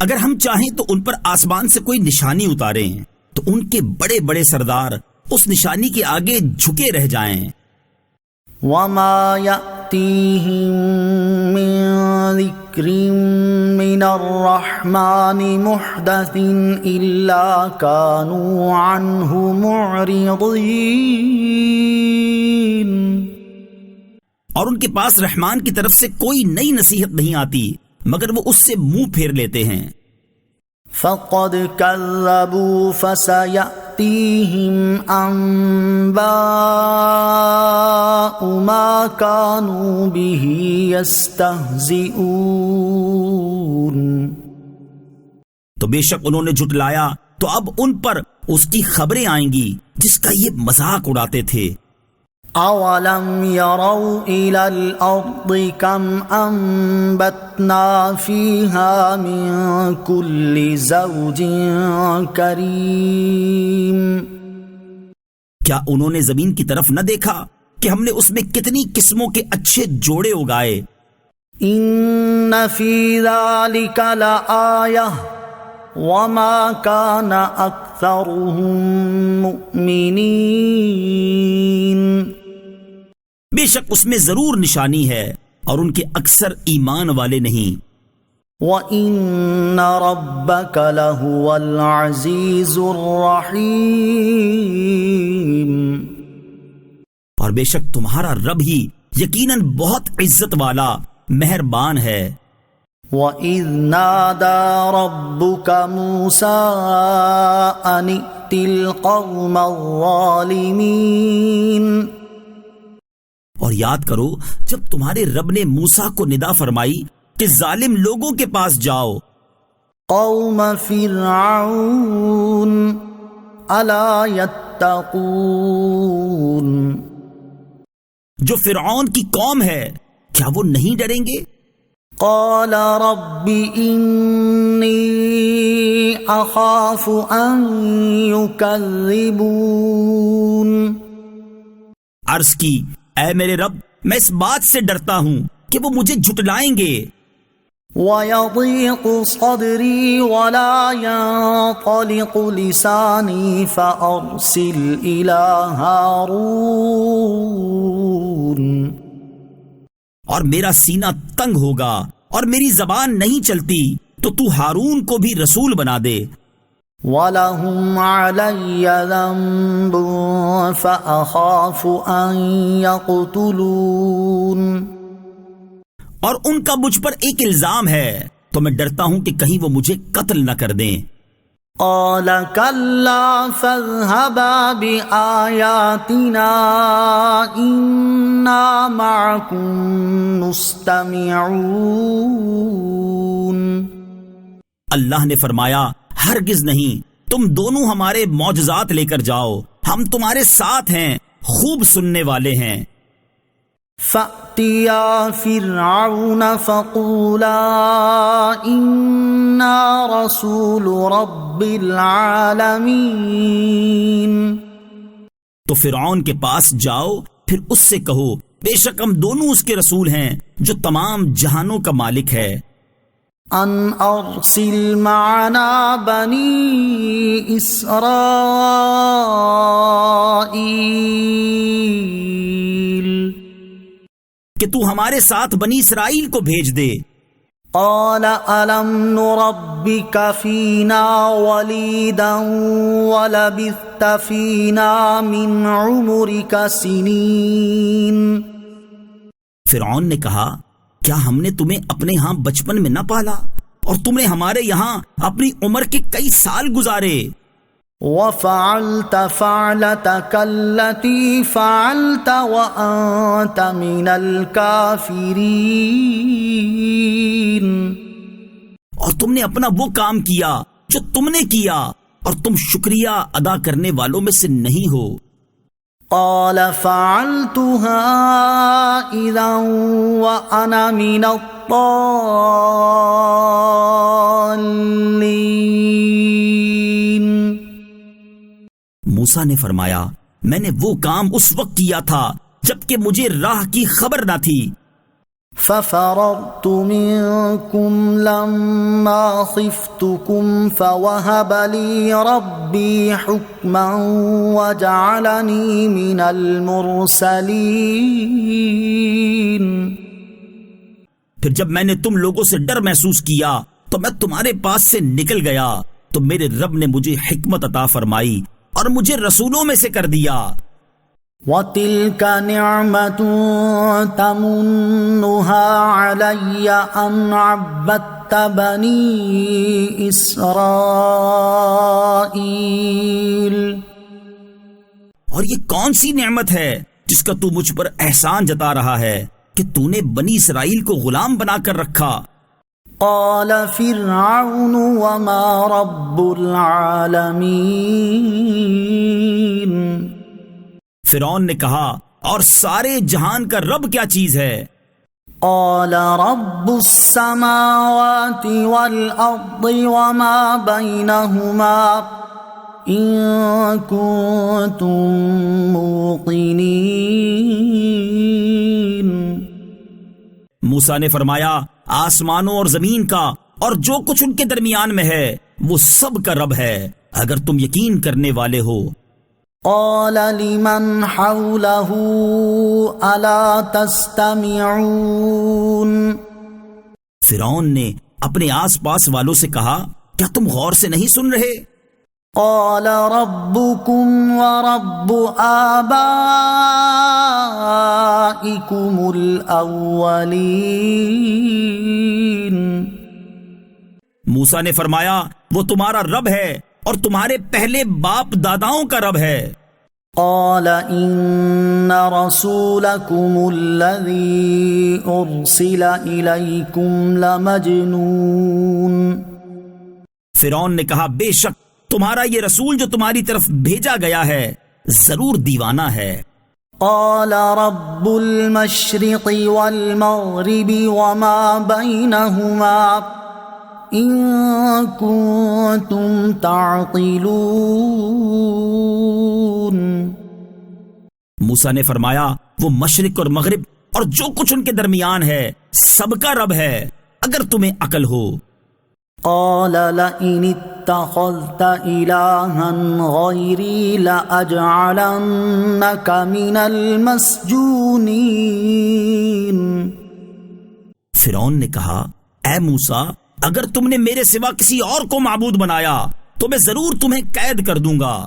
اگر ہم چاہیں تو ان پر آسمان سے کوئی نشانی اتاریں تو ان کے بڑے بڑے سردار اس نشانی کے آگے جھکے رہ جائیں. وما يأتيهم من ذكر من الرحمن محدث إلا كانوا عنه معرضين. اور ان کے پاس رحمان کی طرف سے کوئی نئی نصیحت نہیں آتی مگر وہ اس سے منہ پھیر لیتے ہیں. فقد كذبوا فسيأتيهم أنباء ما كانوا به يستهزئون. تو بے شک انہوں نے جھٹلایا تو اب ان پر اس کی خبریں آئیں گی جس کا یہ مذاق اڑاتے تھے. اولم يروا الى الارض كم انبتنا فيها من كل زوج كريم. کیا انہوں نے زمین کی طرف نہ دیکھا کہ ہم نے اس میں کتنی قسموں کے اچھے جوڑے اگائے. ان في ذلك لآية وما كان اكثرهم مؤمنين. بے شک اس میں ضرور نشانی ہے اور ان کے اکثر ایمان والے نہیں. وَإِنَّ رَبَّكَ لَهُوَ الْعَزِيزُ الرَّحِيمُ. اور بے شک تمہارا رب ہی یقیناً بہت عزت والا مہربان ہے. وَإِذْ نَادَى رَبُّكَ مُوسَىٰ أَنِ ائْتِ الْقَوْمَ الظَّالِمِينَ. اور یاد کرو جب تمہارے رب نے موسیٰ کو ندا فرمائی کہ ظالم لوگوں کے پاس جاؤ. قوم فرعون الا يتقون. جو فرعون کی قوم ہے کیا وہ نہیں ڈریں گے؟ قال رب انی اخاف ان يكذبون. عرض کی اے میرے رب میں اس بات سے ڈرتا ہوں کہ وہ مجھے جھٹلائیں گے. وَيَضِيقُ صَدْرِي وَلَا يَنطَلِقُ لِسَانِي فَأَرْسِلْ إِلَى هَارُونَ. اور میرا سینہ تنگ ہوگا اور میری زبان نہیں چلتی تو تو ہارون کو بھی رسول بنا دے. وَلَهُمْ عَلَيَّ ذَنبٌ فَأَخَافُ أَن يَقْتُلُونَ. اور ان کا مجھ پر ایک الزام ہے تو میں ڈرتا ہوں کہ کہیں وہ مجھے قتل نہ کر دیں. قَالَ كَلَّا فَاذْهَبَا بِآيَاتِنَا إِنَّا مَعَكُمْ مُسْتَمِعُونَ. اللہ نے فرمایا ہرگز نہیں، تم دونوں ہمارے معجزات لے کر جاؤ، ہم تمہارے ساتھ ہیں، خوب سننے والے ہیں. فَأْتِيَا فِرْعَوْنَ فَقُولَا إِنَّا رَسُولُ رَبِّ الْعَالَمِينَ. تو فرعون کے پاس جاؤ پھر اس سے کہو بے شک ہم دونوں اس کے رسول ہیں جو تمام جہانوں کا مالک ہے. ان ارسل معنا بنی اسرائیل. کہ تو ہمارے ساتھ بنی اسرائیل کو بھیج دے. قال الم نربک فینا ولیدا ولبثت فینا من عمرک سنین. فرعون نے کہا کیا ہم نے تمہیں اپنے ہاں بچپن میں نہ پالا اور تم نے ہمارے یہاں اپنی عمر کے کئی سال گزارے. وَفَعَلْتَ فَعْلَتَكَ الَّتِي فَعَلْتَ وَأَنْتَ مِنَ الْكَافِرِينَ. اور تم نے اپنا وہ کام کیا جو تم نے کیا اور تم شکریہ ادا کرنے والوں میں سے نہیں ہو. قال فعلتها إذا وأنا من الضالين. موسیٰ نے فرمایا میں نے وہ کام اس وقت کیا تھا جبکہ مجھے راہ کی خبر نہ تھی. ففررت منكم لما خفتكم فوهب لي ربي حكما وجعلني من المرسلين. پھر جب میں نے تم لوگوں سے ڈر محسوس کیا تو میں تمہارے پاس سے نکل گیا تو میرے رب نے مجھے حکمت عطا فرمائی اور مجھے رسولوں میں سے کر دیا. وَتِلْكَ نِعْمَةٌ تَمُنُّهَا عَلَيَّ أَنْ عَبَّدتَّ بَنِي إِسْرَائِيلَ. اور یہ کون سی نعمت ہے جس کا تو مجھ پر احسان جتا رہا ہے کہ تو نے بنی اسرائیل کو غلام بنا کر رکھا. قال فرعون وما رب العالمین. فرعون نے کہا اور سارے جہان کا رب کیا چیز ہے؟ قال رب السماوات والارض وما بينهما ان كنتم موقنين. موسیٰ نے فرمایا آسمانوں اور زمین کا اور جو کچھ ان کے درمیان میں ہے وہ سب کا رب ہے اگر تم یقین کرنے والے ہو. قال لمن حوله الا تستمعون. فرعون نے اپنے آس پاس والوں سے کہا کیا تم غور سے نہیں سن رہے؟ قال ربكم ورب آبائكم الأولين. موسیٰ نے فرمایا وہ تمہارا رب ہے اور تمہارے پہلے باپ داداؤں کا رب ہے. قال ان رسولكم الذي ارسل اليكم لمجنون. فرعون نے کہا بے شک تمہارا یہ رسول جو تمہاری طرف بھیجا گیا ہے ضرور دیوانہ ہے. قال رب المشرق والمغرب وما بينهما ان كنتم تعقلون. موسیٰ نے فرمایا وہ مشرق اور مغرب اور جو کچھ ان کے درمیان ہے سب کا رب ہے اگر تمہیں عقل ہو. قال لئن اتخذت إلها غيري لأجعلنك من المسجونين. فرعون نے کہا اے موسیٰ اگر تم نے میرے سوا کسی اور کو معبود بنایا تو میں ضرور تمہیں قید کر دوں گا.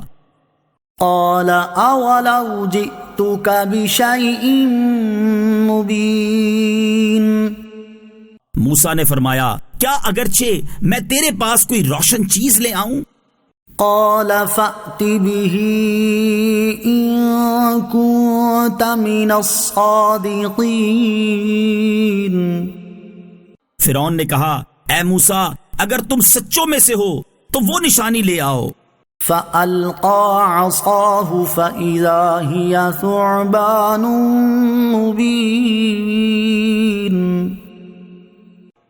قال اولو جئتك بشيء مبين. موسیٰ نے فرمایا کیا اگرچہ میں تیرے پاس کوئی روشن چیز لے آؤں؟ قال فأت به إن كنت من الصادقين. فرعون نے کہا اے موسیٰ اگر تم سچوں میں سے ہو تو وہ نشانی لے آؤ. فألقى عصاه فإذا هي ثعبان مبين.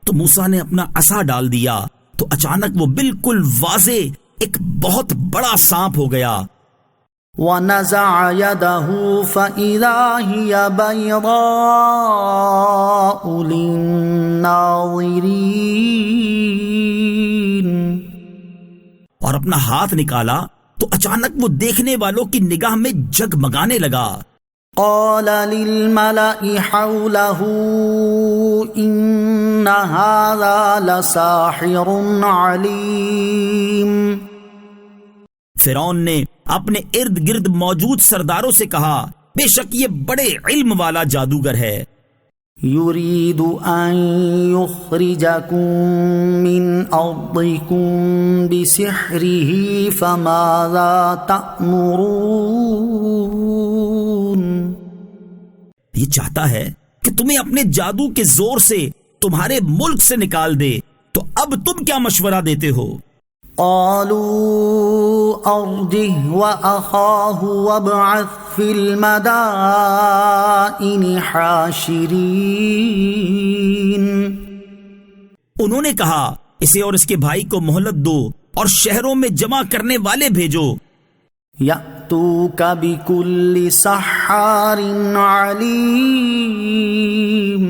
تو موسیٰ نے اپنا عصا ڈال دیا تو اچانک وہ بالکل واضح ایک بہت بڑا سانپ ہو گیا. ونزع يده فإذا هي بيضاء للناظرين. اور اپنا ہاتھ نکالا تو اچانک وہ دیکھنے والوں کی نگاہ میں جگمگانے لگا. قال للملأ حوله إن هذا لساحر عليم. فرعون نے اپنے ارد گرد موجود سرداروں سے کہا بے شک یہ بڑے علم والا جادوگر ہے. يريد أن يخرجكم من أرضكم بسحره فماذا تأمرون. یہ چاہتا ہے کہ تمہیں اپنے جادو کے زور سے تمہارے ملک سے نکال دے تو اب تم کیا مشورہ دیتے ہو؟ قالوا أرجه وأخاه وابعث في المدائن حاشرين. انہوں نے کہا اسے اور اس کے بھائی کو مہلت دو اور شہروں میں جمع کرنے والے بھیجو. يأتوك بكل سحار عليم.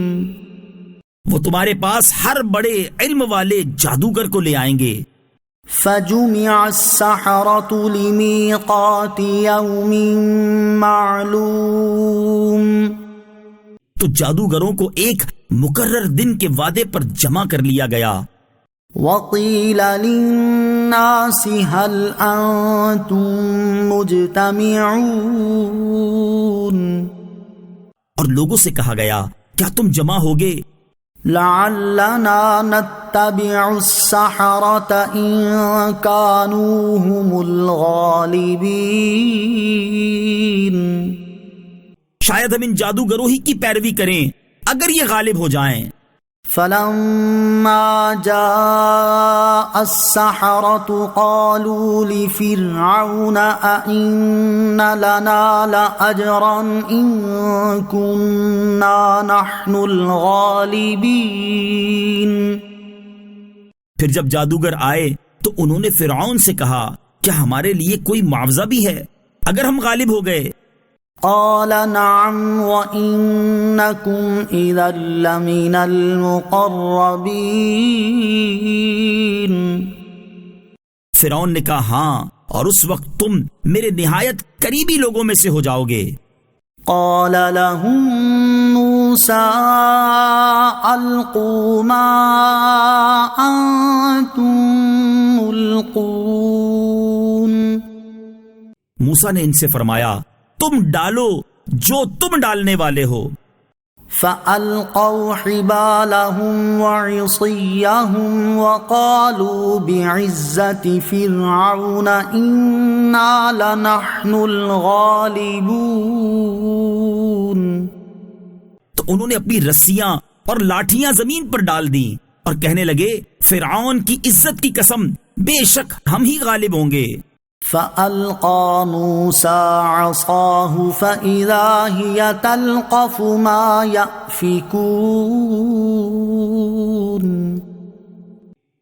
وہ تمہارے پاس ہر بڑے علم والے جادوگر کو لے آئیں گے. فجمع السحرة لميقات يوم معلوم. تو جادوگروں کو ایک مقرر دن کے وعدے پر جمع کر لیا گیا. وقيل للناس هل أنتم مجتمعون. اور لوگوں سے کہا گیا کیا تم جمع ہوگے؟ لعلنا نتبع السحرة إن كانوا هم الغالبين. شاید ہم ان جادوگروں ہی کی پیروی کریں اگر یہ غالب ہو جائیں. فلما جاء السحرة قالوا لفرعون أئن لنا لأجرا إن كنا نحن الغالبين. پھر جب جادوگر آئے تو انہوں نے فرعون سے کہا کیا ہمارے لیے کوئی معاوضہ بھی ہے اگر ہم غالب ہو گئے؟ قال نعم وإنكم إذا لمن المقربين. فرعون نے کہا ہاں اور اس وقت تم میرے نہایت قریبی لوگوں میں سے ہو جاؤ گے. قال لهم موسى ألقوا ما أنتم ملقون. موسیٰ نے ان سے فرمایا تم ڈالو جو تم ڈالنے والے ہو. فألقوا حبالهم وعصيهم وقالوا بعزة فرعون إنا لنحن الغالبون. تو انہوں نے اپنی رسیاں اور لاٹھیاں زمین پر ڈال دیں اور کہنے لگے فرعون کی عزت کی قسم بے شک ہم ہی غالب ہوں گے. فألقى موسى عصاه فإذا هي تلقف ما يأفكون.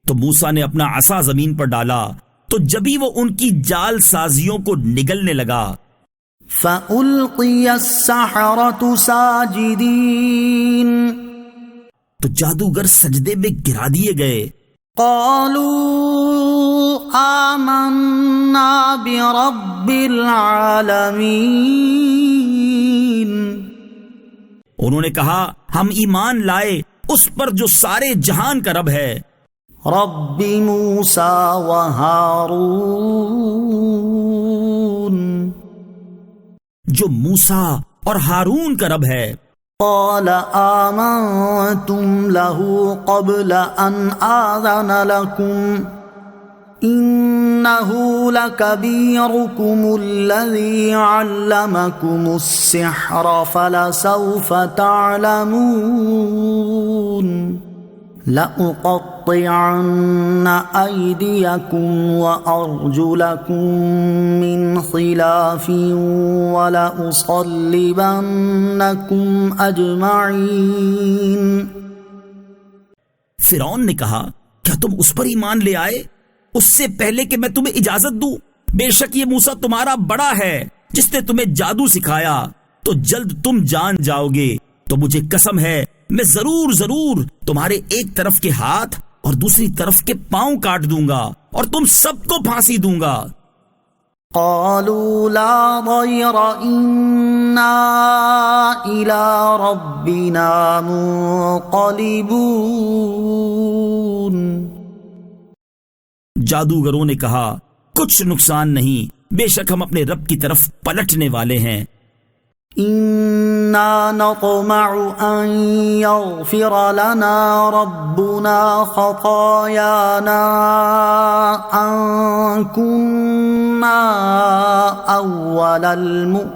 تو موسیٰ نے اپنا عصا زمین پر ڈالا تو جبھی وہ ان کی جال سازیوں کو نگلنے لگا. فألقي السحرة ساجدين. تو جادوگر سجدے میں گرا دیے گئے. قالوا آمنا برب العالمین. انہوں نے کہا ہم ایمان لائے اس پر جو سارے جہان کا رب ہے. رب موسیٰ و ہارون. جو موسیٰ اور ہارون کا رب ہے. قال آمنتم له قبل أن آذن لكم إنه لكبيركم الذي علمكم السحر فلسوف تعلمون. لأقطعن أيديكم وأرجلكم من خلاف ولأصلبنكم أجمعين. فرعون نے کہا کیا تم اس پر ایمان لے آئے اس سے پہلے کہ میں تمہیں اجازت دوں؟ بے شک یہ موسیٰ تمہارا بڑا ہے جس نے تمہیں جادو سکھایا، تو جلد تم جان جاؤ گے. تو مجھے قسم ہے میں ضرور تمہارے ایک طرف کے ہاتھ اور دوسری طرف کے پاؤں کاٹ دوں گا اور تم سب کو پھانسی دوں گا. قالوا لا ضير إنا إلى ربنا منقلبون. جادوگروں نے کہا کچھ نقصان نہیں، بے شک ہم اپنے رب کی طرف پلٹنے والے ہیں. إنا نطمع أن يغفر لنا ربنا خطايانا أن كنا أول المؤمنين.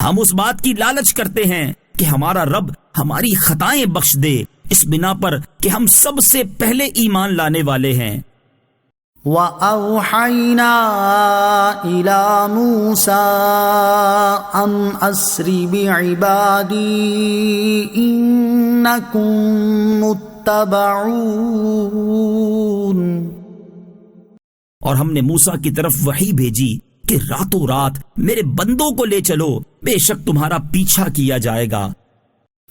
ہم اس بات کی لالچ کرتے ہیں کہ ہمارا رب ہماری خطائیں بخش دے اس بنا پر کہ ہم سب سے پہلے ایمان لانے والے ہیں۔ وَأَوْحَيْنَا إِلَى مُوسَىٰ أَنْ أَسْرِ بِعِبَادِي إِنَّكُمْ مُتَّبَعُونَ، اور ہم نے موسیٰ کی طرف وحی بھیجی کہ راتوں رات میرے بندوں کو لے چلو، بے شک تمہارا پیچھا کیا جائے گا۔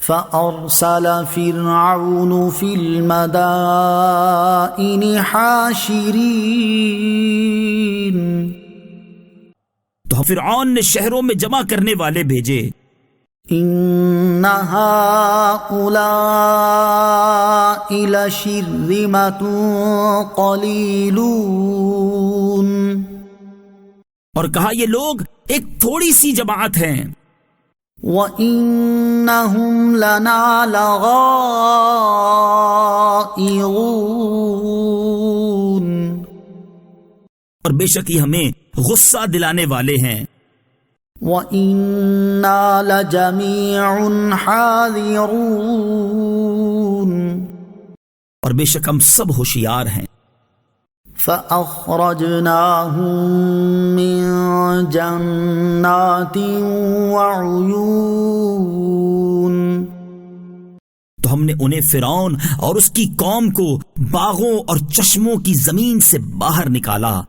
فَأَرْسَلَ فِرْعَوْنُ فِي الْمَدَائِنِ حَاشِرِينَ، تو فرعون نے شہروں میں جمع کرنے والے بھیجے۔ إِنَّ هَٰؤُلَاءِ لَشِرْذِمَةٌ قَلِيلُونَ، اور کہا یہ لوگ ایک تھوڑی سی جماعت ہیں۔ وَإِنَّهُمْ لَنَا لَغَائِظُونَ، اور بے شک یہ ہمیں غصہ دلانے والے ہیں۔ وَإِنَّا لَجَمِيعٌ حَاذِرُونَ، اور بے شک ہم سب ہوشیار ہیں۔ فَأَخْرَجْنَاهُمْ مِنْ جَنَّاتٍ وَعُيُونٍ، تو ہم نے انہیں فرعون اور اس کی قوم کو باغوں اور چشموں کی زمین سے باہر نکالا۔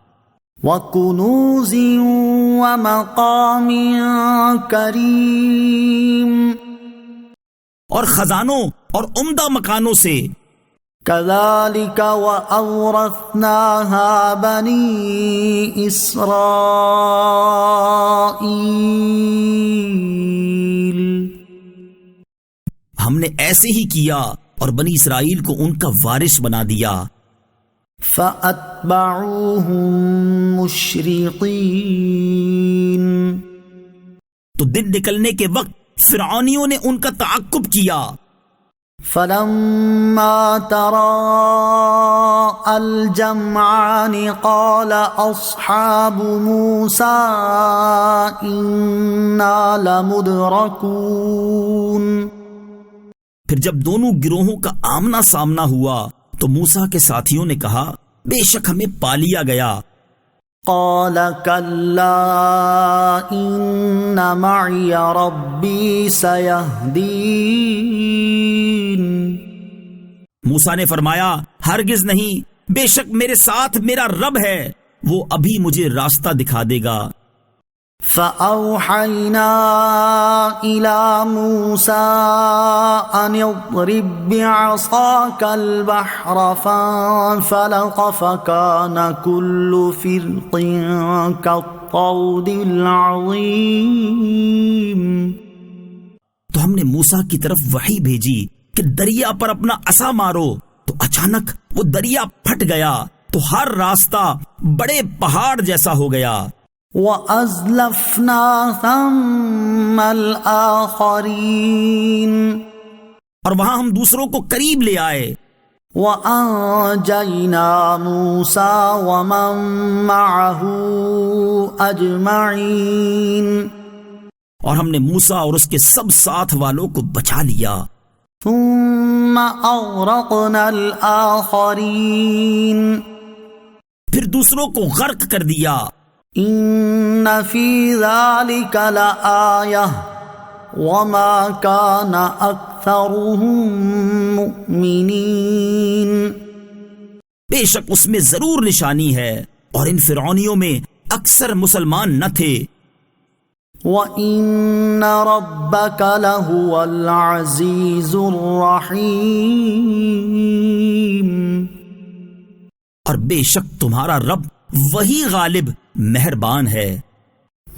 وَكُنُوزٍ وَمَقَامٍ كَرِيمٍ، اور خزانوں اور عمدہ مکانوں سے۔ كَذَلِكَ وَأَوْرَثْنَاهَا بَنِي إِسْرَائِيلَ، ہم نے ایسے ہی کیا اور بنی اسرائیل کو ان کا وارث بنا دیا۔ فَأَتْبَعُوهُم مُشْرِقِينَ، تو دن نکلنے کے وقت فرعونیوں نے ان کا تعقب کیا۔ فَلَمَّا تَرَاءَى الْجَمْعَانِ قَالَ أَصْحَابُ مُوسَىٰ إِنَّا لَمُدْرَكُونَ، پھر جب دونوں گروہوں کا آمنا سامنا ہوا تو موسیٰ کے ساتھیوں نے کہا بے شک ہمیں پا لیا گیا۔ قَالَ كَلَّا إِنَّ مَعِيَ رَبِّي سَيَهْدِينِ، موسیٰ نے فرمایا ہرگز نہیں، بے شک میرے ساتھ میرا رب ہے، وہ ابھی مجھے راستہ دکھا دے گا۔ فَأَوْحَيْنَا إِلَى مُوسَىٰ أَنِ اضْرِب بِّعَصَاكَ الْبَحْرَ فَانفَلَقَ فَكَانَ كُلُّ فِرْقٍ كَالطَّوْدِ الْعَظِيمِ، تو ہم نے موسیٰ کی طرف وحی بھیجی کہ دریا پر اپنا عصا مارو، تو اچانک وہ دریا پھٹ گیا تو ہر راستہ بڑے پہاڑ جیسا ہو گیا۔ وَأَزْلَفْنَا ثَمَّ الْآخَرِينَ، اور وہاں ہم دوسروں کو قریب لے آئے۔ وَأَنجَيْنَا مُوسَىٰ وَمَن مَّعَهُ أَجْمَعِينَ، اور ہم نے موسیٰ اور اس کے سب ساتھ والوں کو بچا لیا۔ ثُمَّ أَغْرَقْنَا الْآخَرِينَ، پھر دوسروں کو غرق کر دیا۔ إِنَّ فِي ذَلِكَ لَآيَةً وَمَا كَانَ أَكْثَرُهُم مُؤْمِنِينَ، بے شک اس میں ضرور نشانی ہے، اور ان فرعونیوں میں اکثر مسلمان نہ تھے۔ وَإِنَّ رَبَّكَ لَهُوَ الْعَزِيزُ الرَّحِيمُ، اور بے شک تمہارا رب وہی غالب مہربان ہے۔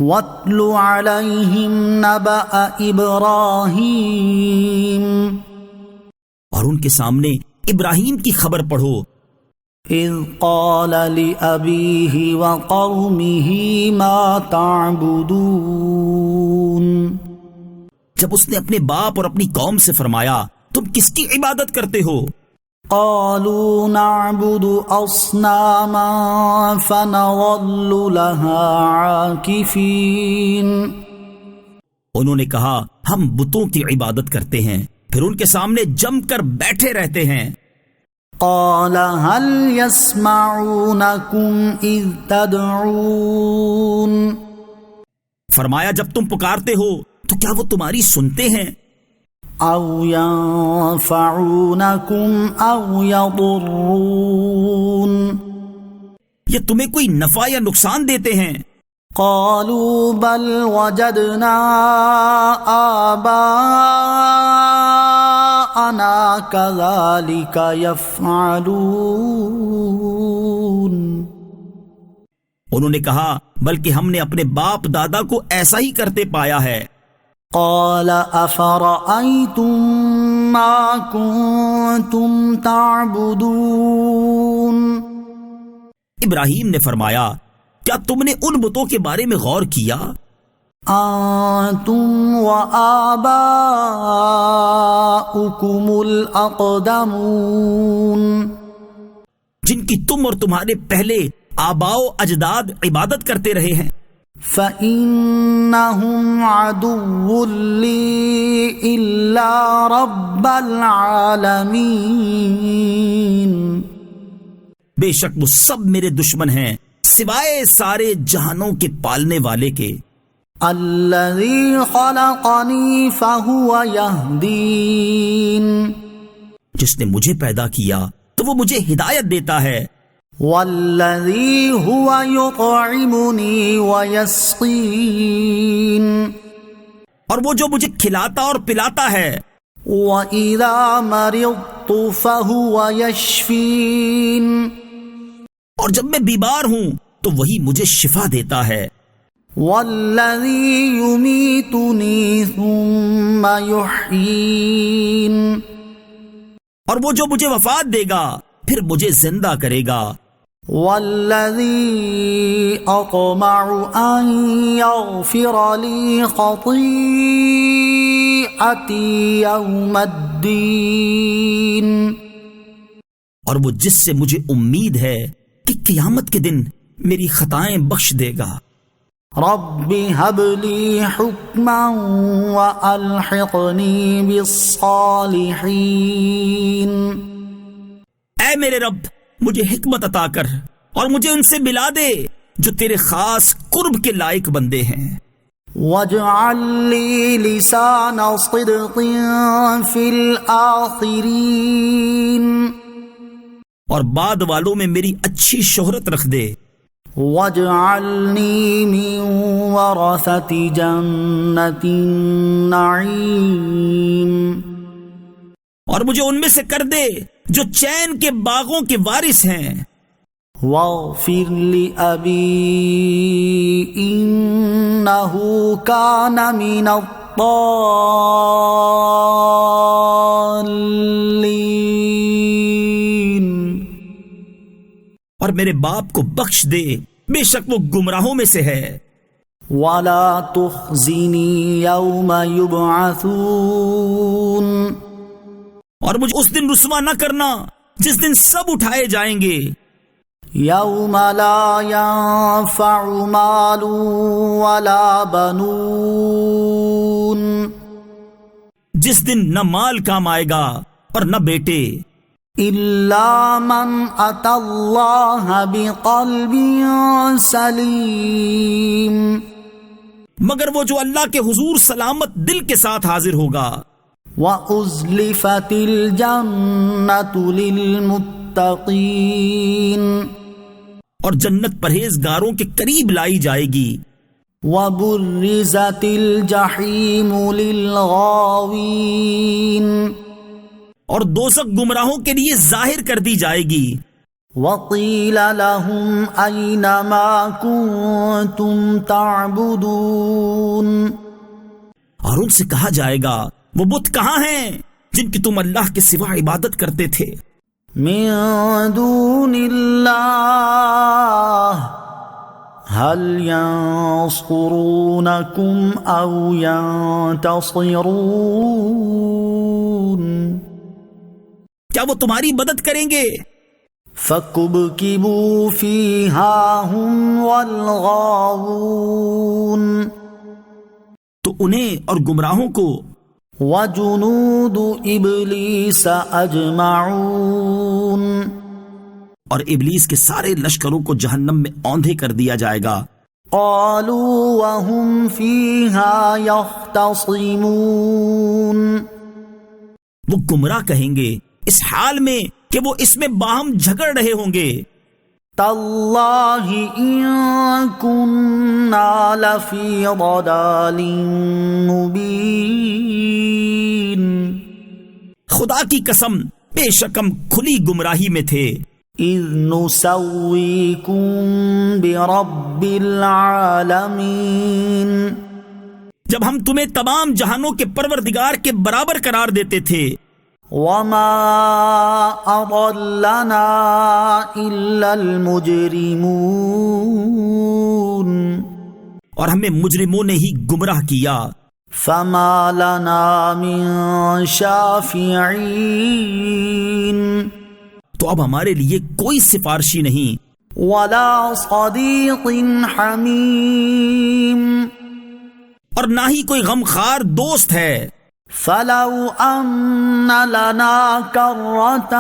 وَاتْلُ عَلَيْهِمْ نَبَأَ إِبْرَاهِيمَ، اور ان کے سامنے ابراہیم کی خبر پڑھو۔ إِذْ قَالَ لِأَبِيهِ وَقَوْمِهِ مَا تَعْبُدُونَ، جب اس نے اپنے باپ اور اپنی قوم سے فرمایا تم کس کی عبادت کرتے ہو؟ قالوا نعبد أصناما فنظل لها عاكفين، انہوں نے کہا ہم بتوں کی عبادت کرتے ہیں پھر ان کے سامنے جم کر بیٹھے رہتے ہیں. قال هل يسمعونكم إذ تدعون فرمایا جب تم پکارتے ہو تو کیا وہ تمہاری سنتے ہیں؟ أو ينفعونكم أو يضرون یہ تمہیں کوئی نفع یا نقصان دیتے ہیں؟ قالوا بل وجدنا آباءنا كذلك يفعلون انہوں نے کہا بلکہ ہم نے اپنے باپ دادا کو ایسا ہی کرتے پایا ہے. قال أفرأيتم ما كنتم تعبدون ابراہیم نے فرمایا کیا تم نے ان بتوں کے بارے میں غور کیا؟ أنتم وآباؤكم الأقدمون جن کی تم اور تمہارے پہلے آباء و اجداد عبادت کرتے رہے ہیں. فَإِنَّهُمْ عَدُوٌّ لِّي إِلَّا رَبَّ الْعَالَمِينَ بے شک وہ سب میرے دشمن ہیں سوائے سارے جہانوں کے پالنے والے کے. الَّذِي خَلَقَنِي فَهُوَ يَهْدِينِ جس نے مجھے پیدا کیا تو وہ مجھے ہدایت دیتا ہے. وَالَّذِي هُوَ يُطْعِمُنِي وَيَسْقِينِ اور وہ جو مجھے کھلاتا اور پلاتا ہے. وَإِذَا مَرِضْتُ فَهُوَ يَشْفِينِ اور جب میں بیمار ہوں تو وہی مجھے شفا دیتا ہے. وَالَّذِي يُمِيتُنِي ثُمَّ يُحْيِينِ اور وہ جو مجھے وفات دے گا پھر مجھے زندہ کرے گا. وَالَّذِي أَطْمَعُ أَن يَغْفِرَ لِي خَطِيئَتِي يَوْمَ الدِّينِ اور وہ جس سے مجھے امید ہے کہ قیامت کے دن میری خطائیں بخش دے گا. رَبِّ هَبْ لِي حُکْمًا وَأَلْحِقْنِي بِالصَّالِحِينَ اے میرے رب مجھے حکمت عطا کر اور مجھے ان سے ملا دے جو تیرے خاص قرب کے لائق بندے ہیں. وَاجْعَل لِّي لِسَانَ صِدْقٍ فِي الْآخِرِينَ اور بعد والوں میں میری اچھی شہرت رکھ دے. وَاجْعَلْنِي مِن وَرَثَةِ جَنَّةِ النَّعِيمِ اور مجھے ان میں سے کر دے جو چین کے باغوں کے وارث ہیں. وَاغْفِرْ لِأَبِي إِنَّهُ كَانَ مِنَ الضَّالِّينَ اور میرے باپ کو بخش دے بے شک وہ گمراہوں میں سے ہے. وَلَا تُخْزِنِي يَوْمَ يُبْعَثُونَ اور مجھے اس دن رسوا نہ کرنا جس دن سب اٹھائے جائیں گے. يَوْمَ لَا يَنفَعُ مَالٌ وَلَا بَنُونَ جس دن نہ مال کام آئے گا اور نہ بیٹے. إِلَّا مَنْ أَتَى اللَّهَ بِقَلْبٍ سَلِيمٍ مگر وہ جو اللہ کے حضور سلامت دل کے ساتھ حاضر ہوگا. وَأُزْلِفَتِ الْجَنَّةُ لِلْمُتَّقِينَ اور جنت پرہیزگاروں کے قریب لائی جائے گی. وَبُرِّزَتِ الْجَحِيمُ لِلْغَاوِينَ اور دوزخ گمراہوں کے لیے ظاہر کر دی جائے گی. وَقِيلَ لَهُمْ أَيْنَ مَا كُنتُمْ تَعْبُدُونَ اور ان سے کہا جائے گا وہ بت کہاں ہیں جن کی تم اللہ کے سوا عبادت کرتے تھے. من دون اللہ هل ينصرونكم أو ينتصرون کیا وہ تمہاری مدد کریں گے؟ فَكُبْكِبُوا فِيهَا هُمْ وَالْغَاوُونَ تو انہیں اور گمراہوں کو وجنود ابلیس اجمعون، اور ابلیس کے سارے لشکروں کو جہنم میں اوندھے کر دیا جائے گا۔ قالوا وهم فيها يختصمون، وہ گمراہ کہیں گے اس حال میں کہ وہ اس میں باہم جھگڑ رہے ہوں گے، تاللہ ان كنا لفی ضلال مبین، خدا کی قسم بے شک ہم کھلی گمراہی میں تھے، اذ نسویکم برب العالمین، جب ہم تمہیں تمام جہانوں کے پروردگار کے برابر قرار دیتے تھے، وما اضلنا الا المجرمون، اور ہمیں مجرموں نے ہی گمراہ کیا، فما لنا من شافعین، تو اب ہمارے لیے کوئی سفارشی نہیں، ولا صدیق حمیم، اور نہ ہی کوئی غمخوار دوست ہے، فلو ان لنا کرۃ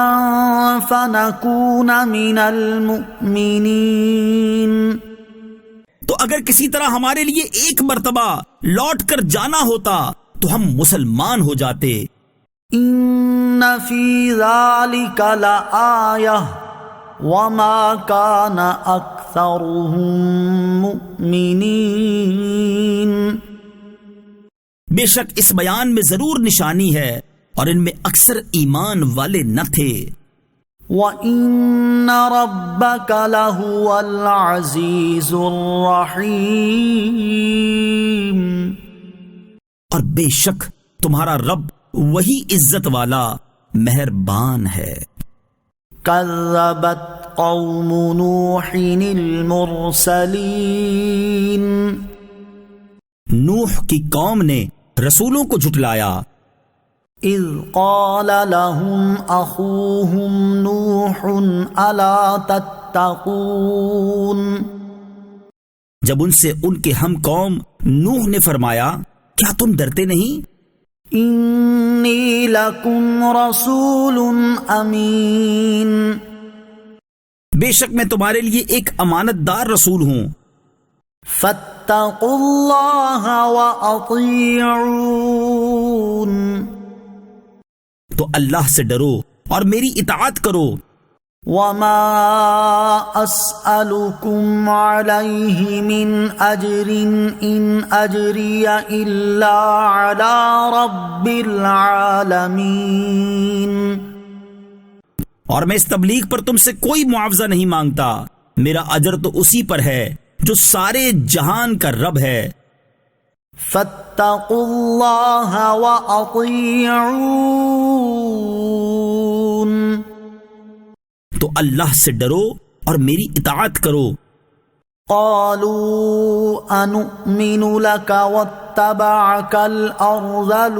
فنکون من المؤمنین، تو اگر کسی طرح ہمارے لیے ایک مرتبہ لوٹ کر جانا ہوتا تو ہم مسلمان ہو جاتے، ان فی ذلک لآیہ وما کان اکثرهم مؤمنین، بے شک اس بیان میں ضرور نشانی ہے اور ان میں اکثر ایمان والے نہ تھے، وَإِنَّ رَبَّكَ لَهُوَ الْعَزِيزُ الرَّحِيمُ، اور بے شک تمہارا رب وہی عزت والا مہربان ہے۔ كذبت قوم نوح المرسلین، نوح کی قوم نے رسولوں کو جھٹلایا، اذ قال لهم اخوهم نوح الا تتقون، جب ان سے ان کے ہم قوم نوح نے فرمایا کیا تم ڈرتے نہیں، انی لکم رسول امین، بے شک میں تمہارے لیے ایک امانت دار رسول ہوں، فاتقوا اللہ واطیعون، تو اللہ سے ڈرو اور میری اطاعت کرو، وما اسألکم علیہ من اجر ان اجری الا علی رب العالمین، اور میں اس تبلیغ پر تم سے کوئی معاوضہ نہیں مانگتا، میرا اجر تو اسی پر ہے جو سارے جہان کا رب ہے، فاتقوا اللہ واطیعون، تو اللہ سے ڈرو اور میری اطاعت کرو، قالوا انؤمن لك واتبعك الارذلون،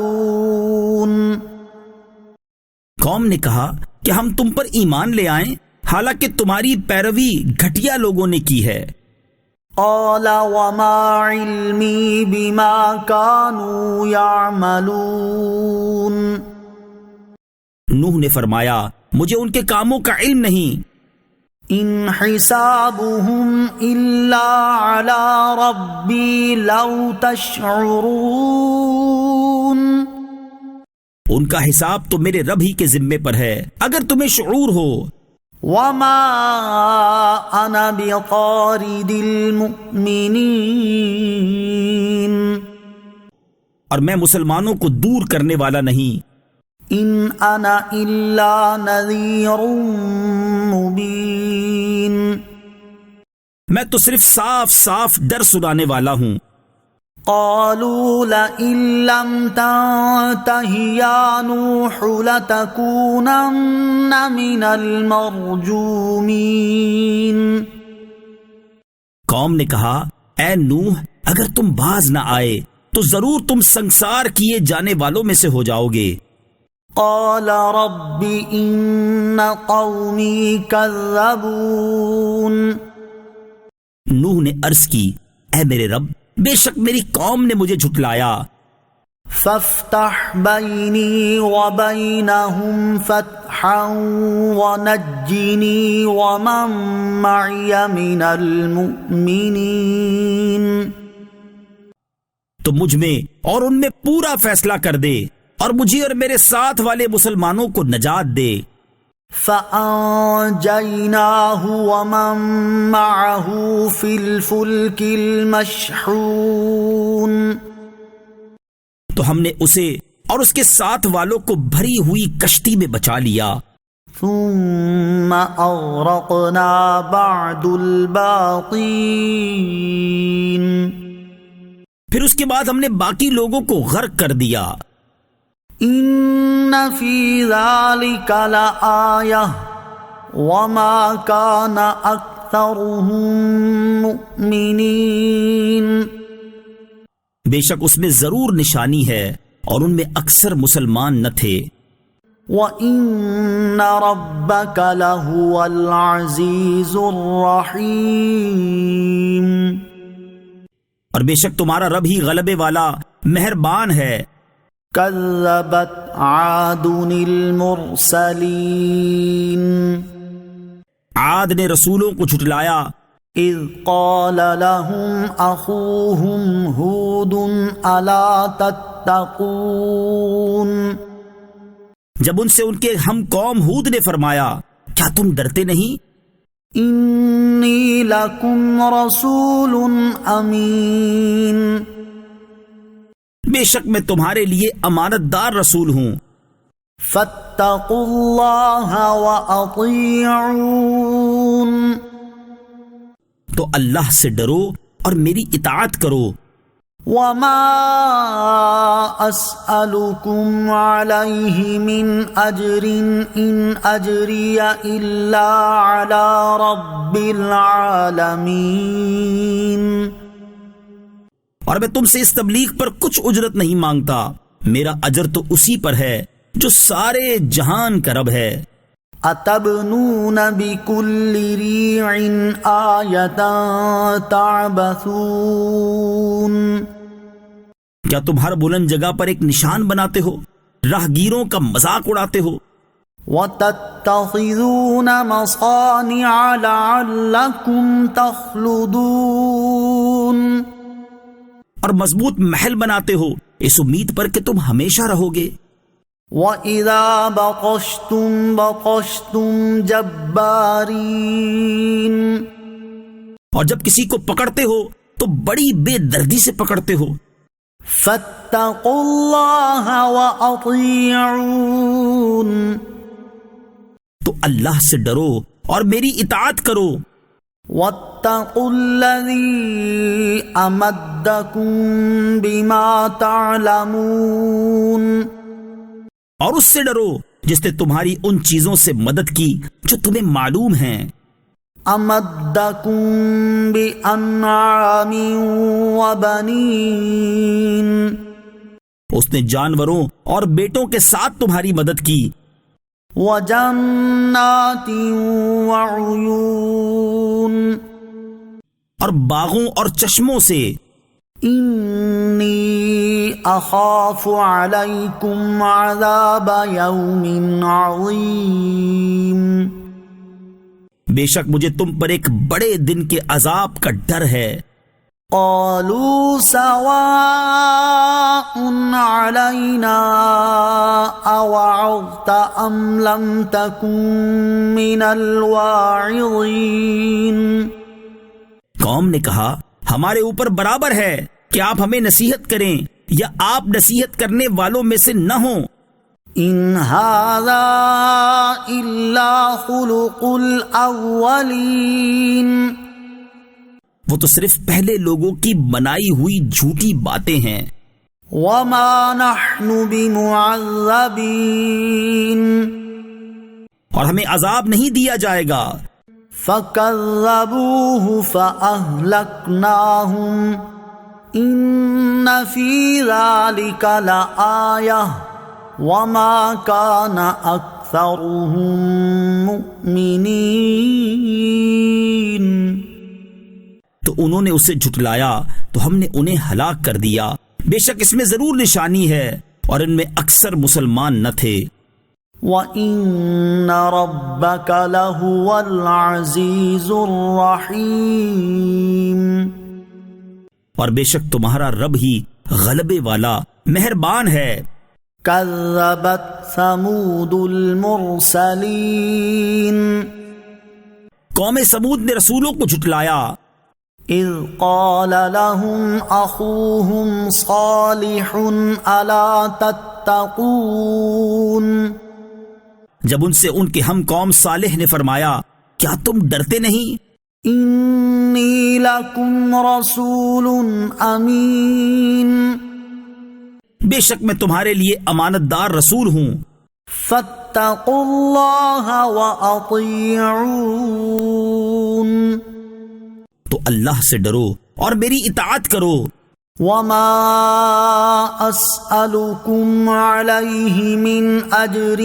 قوم نے کہا کہ ہم تم پر ایمان لے آئیں حالانکہ تمہاری پیروی گھٹیا لوگوں نے کی ہے، قال وما علمی بما كانوا يعملون، نوح نے فرمایا مجھے ان کے کاموں کا علم نہیں، ان حسابهم الا على ربی لو تشعرون، ان کا حساب تو میرے رب ہی کے ذمے پر ہے اگر تمہیں شعور ہو، وما انا بطارد المؤمنین، اور میں مسلمانوں کو دور کرنے والا نہیں، ان انا الا نذیر مبین، میں تو صرف صاف صاف ڈر سنانے والا ہوں، قالوا لئن لم تنته يا نوح لتكونن من المرجومین، قوم نے کہا اے نوح اگر تم باز نہ آئے تو ضرور تم سنسار کیے جانے والوں میں سے ہو جاؤ گے، قال رب ان قومی کذبون، نوح نے عرض کی اے میرے رب بے شک میری قوم نے مجھے جھٹلایا، فافتح بيني وبينهم فتحا ونجني ومن معي من المؤمنين. تو مجھ میں اور ان میں پورا فیصلہ کر دے اور مجھے اور میرے ساتھ والے مسلمانوں کو نجات دے. فأنجيناه ومن معه في الفلك المشحون. تو ہم نے اسے اور اس کے ساتھ والوں کو بھری ہوئی کشتی میں بچا لیا. ثم أغرقنا بعد الباقين. پھر اس کے بعد ہم نے باقی لوگوں کو غرق کر دیا. ان فی ذلک لآیہ وما کان اکثرهم مؤمنین. بے شک اس میں ضرور نشانی ہے اور ان میں اکثر مسلمان نہ تھے. وَإِنَّ رَبَّكَ لَهُوَ الْعَزِيزُ الرَّحِيمُ. اور بے شک تمہارا رب ہی غلبے والا مہربان ہے. كذبت عاد المرسلين. عاد نے رسولوں کو جھٹلایا. اذ قال لهم اخوهم هود الا تتقون. جب ان سے ان کے ہم قوم ہود نے فرمایا کیا تم ڈرتے نہیں؟ انی لکم رسول امین. بے شک میں تمہارے لیے امانت دار رسول ہوں. فاتقوا اللہ واطیعون. تو اللہ سے ڈرو اور میری اطاعت کرو. وما اسألكم علیہ من اجر ان اجری الا علی رب العالمین. اور میں تم سے اس تبلیغ پر کچھ اجرت نہیں مانگتا، میرا اجر تو اسی پر ہے جو سارے جہان کا رب ہے. اتبنون بکل ریع آیۃ تعبثون. کیا تم ہر بلند جگہ پر ایک نشان بناتے ہو، راہگیروں کا مذاق اڑاتے ہو؟ وَتَتَّخِذُونَ مَصَانِعَ لَعَلَّكُمْ تَخْلُدُونَ. اور مضبوط محل بناتے ہو اس امید پر کہ تم ہمیشہ رہو گے. وَإِذَا بَطَشْتُمْ بَطَشْتُمْ جَبَّارِينَ. اور جب کسی کو پکڑتے ہو تو بڑی بے دردی سے پکڑتے ہو. فَاتَّقُوا اللَّهَ وَأَطِيعُونَ. تو اللہ سے ڈرو اور میری اطاعت کرو. وَاتَّقُوا الَّذِي أَمَدَّكُم بِمَا تَعْلَمُونَ. اور اس سے ڈرو جس نے تمہاری ان چیزوں سے مدد کی جو تمہیں معلوم ہیں. أَمَدَّكُم بِأَنْعَامٍ وَبَنِينَ. اس نے جانوروں اور بیٹوں کے ساتھ تمہاری مدد کی. وَجَنَّاتٍ وَعُيُونٍ. اور باغوں اور چشموں سے. انی اخاف علیکم عذاب یوم عظیم. بے شک مجھے تم پر ایک بڑے دن کے عذاب کا ڈر ہے. قالوا سواء علینا اوعظت ام لم تکن من الواعظین. قوم نے کہا ہمارے اوپر برابر ہے کہ آپ ہمیں نصیحت کریں یا آپ نصیحت کرنے والوں میں سے نہ ہوں. ان ھذا الا خلق الاولین. وہ تو صرف پہلے لوگوں کی بنائی ہوئی جھوٹی باتیں ہیں. وما نحن بمعذبین. اور ہمیں عذاب نہیں دیا جائے گا. فَكَذَّبُوهُ فَأَهْلَكْنَاهُمْ إِنَّ فِي ذَلِكَ لَآيَةً وَمَا كَانَ أَكْثَرُهُم مُؤْمِنِينَ. تو انہوں نے اسے جھٹلایا تو ہم نے انہیں ہلاک کر دیا. بے شک اس میں ضرور نشانی ہے اور ان میں اکثر مسلمان نہ تھے۔ وَإِنَّ رَبَّكَ لَهُوَ الْعَزِيزُ الرَّحِيمُ، اور بے شک تمہارا رب ہی غلبے والا مہربان ہے۔ كَذَّبَتْ ثَمُودُ الْمُرْسَلِينَ، قوم سمود نے رسولوں کو جھٹلایا، اذ قال لهم اخوهم صالح الا تتقون، جب ان سے ان کے ہم قوم صالح نے فرمایا کیا تم ڈرتے نہیں؟ انی لکم رسول امین، بے شک میں تمہارے لیے امانت دار رسول ہوں، فاتقوا اللہ واطیعون، تو اللہ سے ڈرو اور میری اطاعت کرو۔ وما اسألكم علیہ من اجر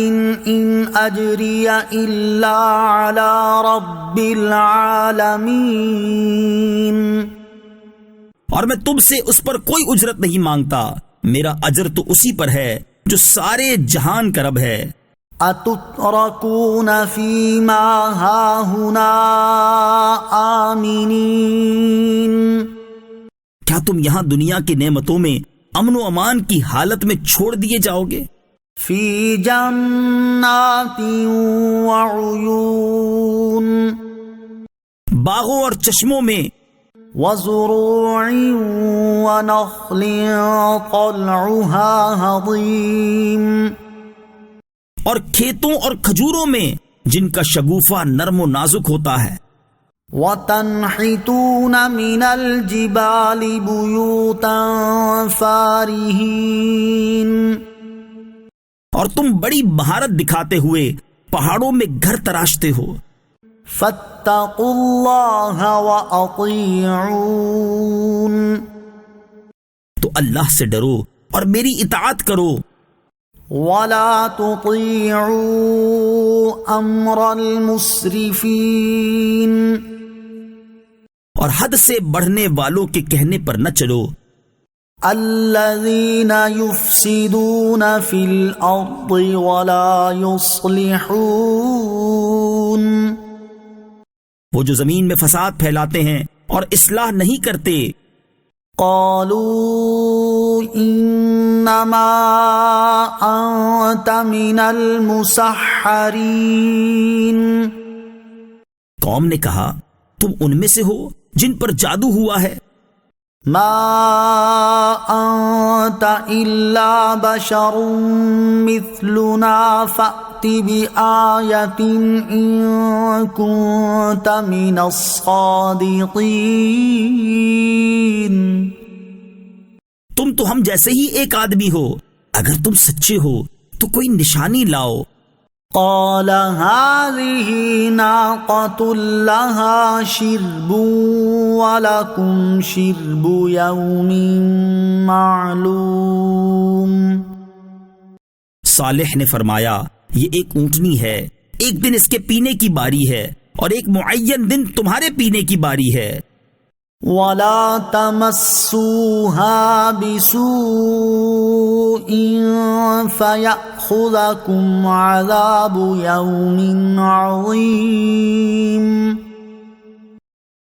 ان اجری الا علی رب العالمین، اور میں تم سے اس پر کوئی اجرت نہیں مانگتا، میرا اجر تو اسی پر ہے جو سارے جہان کا رب ہے۔ اتترکون فیما ہاہنا آمنین، کیا تم یہاں دنیا کی نعمتوں میں امن و امان کی حالت میں چھوڑ دیے جاؤ گے؟ فی جنات وعیون، باغوں اور چشموں میں، وزروع ونخل طلعها ہضیم، اور کھیتوں اور کھجوروں میں جن کا شگوفہ نرم و نازک ہوتا ہے، وَتَنْحِتُونَ مِنَ الْجِبَالِ بُيُوتًا فَارِهِينَ، اور تم بڑی بہارت دکھاتے ہوئے پہاڑوں میں گھر تراشتے ہو۔ فَاتَّقُوا اللَّهَ وَأَطِيعُونَ، تو اللہ سے ڈرو اور میری اطاعت کرو۔ وَلَا تُطِيعُوا أَمْرَ الْمُسْرِفِينَ، اور حد سے بڑھنے والوں کے کہنے پر نہ چلو۔ الَّذِينَ يُفْسِدُونَ فِي الْأَرْضِ وَلَا يُصْلِحُونَ، وہ جو زمین میں فساد پھیلاتے ہیں اور اصلاح نہیں کرتے۔ قالوا انما انت من المسحرین، قوم نے کہا تم ان میں سے ہو جن پر جادو ہوا ہے۔ ما انت الا بشر مثلنا فأت بآیۃ ان کنت من الصادقین، تم تو ہم جیسے ہی ایک آدمی ہو، اگر تم سچے ہو تو کوئی نشانی لاؤ۔ قال هذه ناقة لها شرب ولكم شرب يوم معلوم، صالح نے فرمایا یہ ایک اونٹنی ہے، ایک دن اس کے پینے کی باری ہے اور ایک معین دن تمہارے پینے کی باری ہے۔ ولا تمسوها بسوء فيأخذكم عذاب يوم عظيم،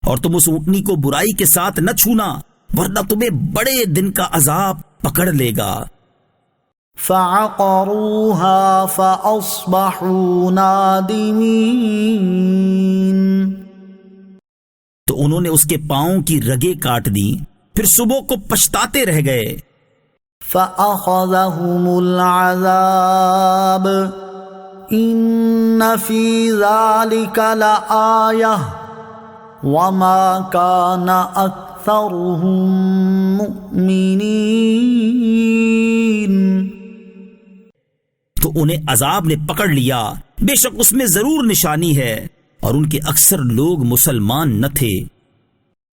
اور تم اس اونٹنی کو برائی کے ساتھ نہ چھونا ورنہ تمہیں بڑے دن کا عذاب پکڑ لے گا۔ فعقروها فأصبحوا نادمين، تو انہوں نے اس کے پاؤں کی رگیں کاٹ دی، پھر صبح کو پچھتاتے رہ گئے۔ فأخذهم العذاب إن في ذلك لآية وما كان أكثرهم مؤمنين، تو انہیں عذاب نے پکڑ لیا، بے شک اس میں ضرور نشانی ہے اور ان کے اکثر لوگ مسلمان نہ تھے۔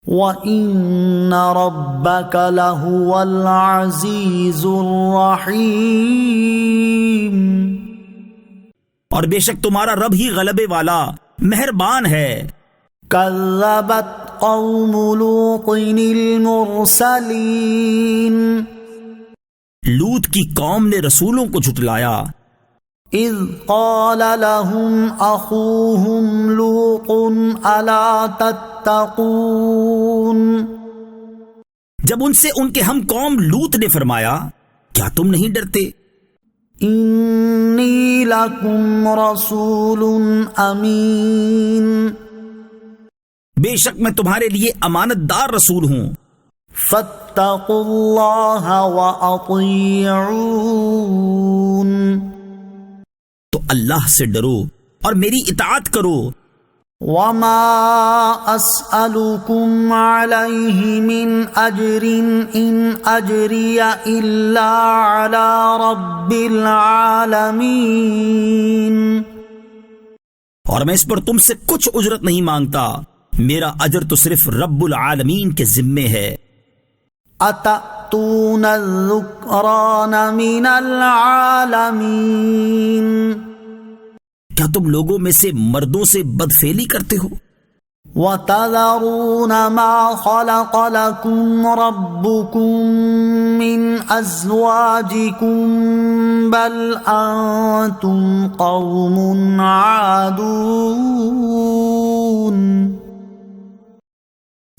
وَإِنَّ رَبَّكَ لَهُوَ الْعَزِيزُ الرَّحِيمُ، اور بے شک تمہارا رب ہی غلبے والا مہربان ہے۔ كذبت قوم لوط المرسلين، لوط کی قوم نے رسولوں کو جھٹلایا اذ قال لهم اخوهم لوط الا تتقون جب ان سے ان کے ہم قوم لوط نے فرمایا کیا تم نہیں ڈرتے؟ انی لکم رسول امین بے شک میں تمہارے لیے امانت دار رسول ہوں، فاتقوا اللہ واطیعون تو اللہ سے ڈرو اور میری اطاعت کرو۔ وما اسألكم علیہ من اجر ان اجری الا علی رب العالمین اور میں اس پر تم سے کچھ اجرت نہیں مانگتا، میرا اجر تو صرف رب العالمین کے ذمے ہے۔ اتأتون الذکران من العالمین کیا تم لوگوں میں سے مردوں سے بدفعلی کرتے ہو؟ وَتَذَرُونَ مَا خَلَقَ لَكُمْ رَبُّكُمْ مِنْ أَزْوَاجِكُمْ بَلْ أَنْتُمْ قَوْمٌ عَادُونَ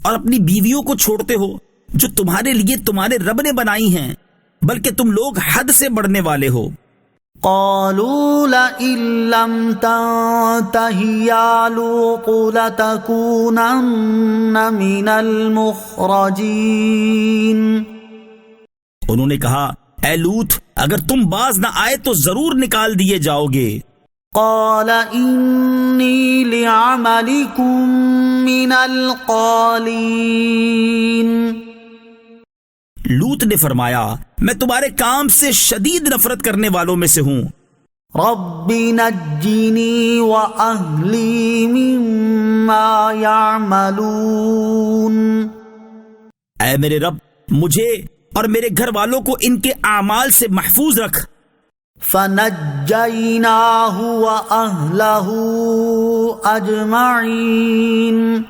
اور اپنی بیویوں کو چھوڑتے ہو جو تمہارے لیے تمہارے رب نے بنائی ہیں، بلکہ تم لوگ حد سے بڑھنے والے ہو۔ قالوا لئن لم تنته يا لوط لتكونن من المخرجين انہوں نے کہا اے لوط اگر تم باز نہ آئے تو ضرور نکال دیے جاؤ گے۔ قال انی لعملكم من القالین لوط نے فرمایا میں تمہارے کام سے شدید نفرت کرنے والوں میں سے ہوں۔ رب نجنی وأہلی مما یعملون اے میرے رب مجھے اور میرے گھر والوں کو ان کے اعمال سے محفوظ رکھ۔ فنجیناہ وأہلہ اجمعین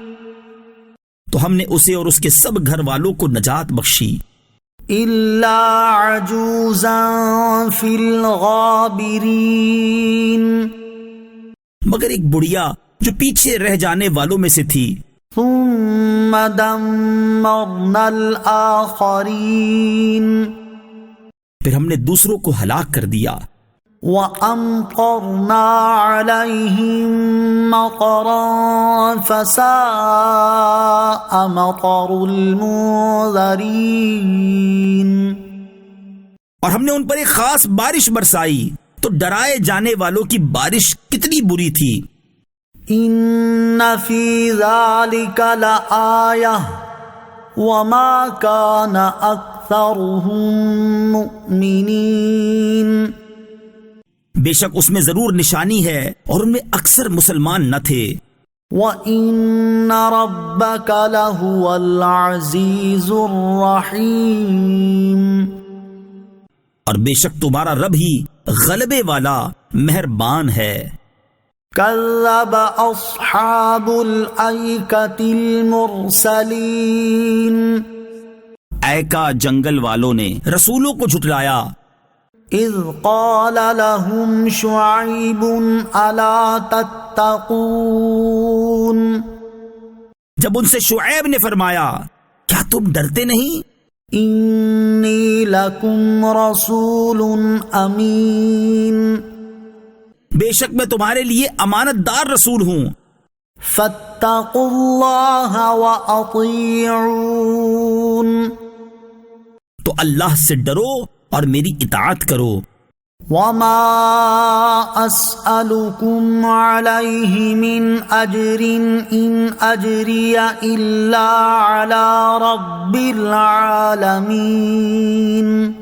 تو ہم نے اسے اور اس کے سب گھر والوں کو نجات بخشی، الا عجوزا فی الغابرین مگر ایک بڑھیا جو پیچھے رہ جانے والوں میں سے تھی۔ ثم دمرنا الآخرین پھر ہم نے دوسروں کو ہلاک کر دیا۔ وَأَمْطَرْنَا عَلَيْهِمْ مَطَرًا فَسَاءَ مَطَرُ الْمُنذَرِينَ اور ہم نے ان پر ایک خاص بارش برسائی تو ڈرائے جانے والوں کی بارش کتنی بری تھی۔ إِنَّ فِي ذَلِكَ لَآيَةً وَمَا كَانَ أَكْثَرُهُم مُؤْمِنِينَ بے شک اس میں ضرور نشانی ہے اور ان میں اکثر مسلمان نہ تھے۔ وَإِنَّ رَبَّكَ لَهُوَ الْعَزِيزُ الرَّحِيمُ اور بے شک تمہارا رب ہی غلبے والا مہربان ہے۔ كذب أصحاب الأيكة المرسلين ایکا جنگل والوں نے رسولوں کو جھٹلایا، إذ قال لهم شعيب ألا تتقون جب ان سے شعیب نے فرمایا کیا تم ڈرتے نہیں؟ إني لكم رسول أمين بے شک میں تمہارے لیے امانت دار رسول ہوں، فاتقوا الله وأطيعون تو اللہ سے ڈرو اور میری اطاعت کرو۔ وما أسألكم عليه من أجر إن أجري إلا على رب العالمين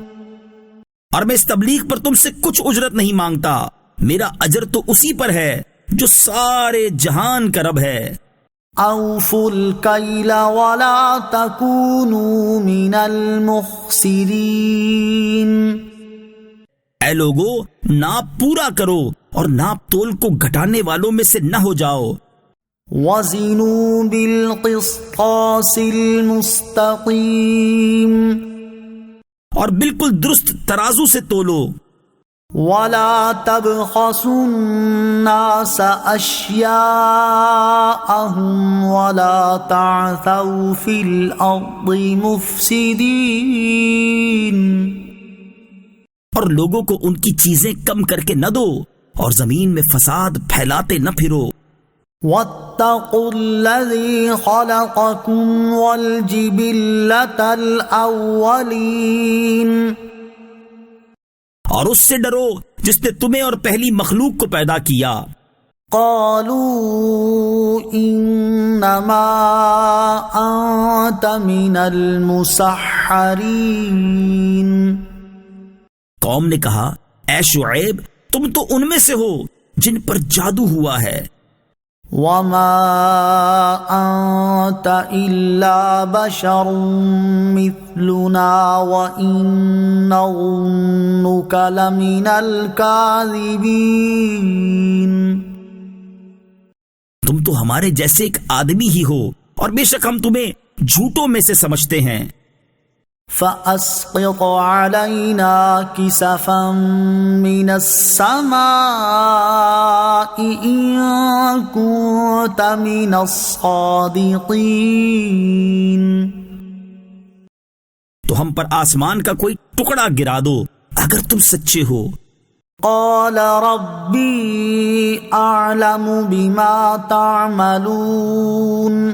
اور میں اس تبلیغ پر تم سے کچھ اجرت نہیں مانگتا، میرا اجر تو اسی پر ہے جو سارے جہان کا رب ہے۔ أوفوا الكيل ولا تكونوا من المخسرين اے لوگو ناپ پورا کرو اور ناپ تول کو گھٹانے والوں میں سے نہ ہو جاؤ۔ وزنوا بالقسطاس المستقيم اور بالکل درست ترازو سے تولو. ولا تبخسوا الناس أشياءهم ولا تعثوا في الأرض مفسدين. اور لوگوں کو ان کی چیزیں کم کر کے نہ دو اور زمین میں فساد پھیلاتے نہ پھرو. واتقوا الذي خلقكم والجبلة الأولين. اور اس سے ڈرو جس نے تمہیں اور پہلی مخلوق کو پیدا کیا. قالوا انما انت من المسحرین. قوم نے کہا اے شعیب تم تو ان میں سے ہو جن پر جادو ہوا ہے. وما انت الا بشر مثلنا وان نظنك لمن الكاذبین. تم تو ہمارے جیسے ایک آدمی ہی ہو اور بے شک ہم تمہیں جھوٹوں میں سے سمجھتے ہیں. فَأَسْقِطْ عَلَيْنَا كِسَفًا مِّنَ السَّمَاءِ إِن كُنتَ مِنَ الصَّادِقِينَ. تو ہم پر آسمان کا کوئی ٹکڑا گرا دو اگر تم سچے ہو. قَالَ رَبِّي أَعْلَمُ بِمَا تَعْمَلُونَ.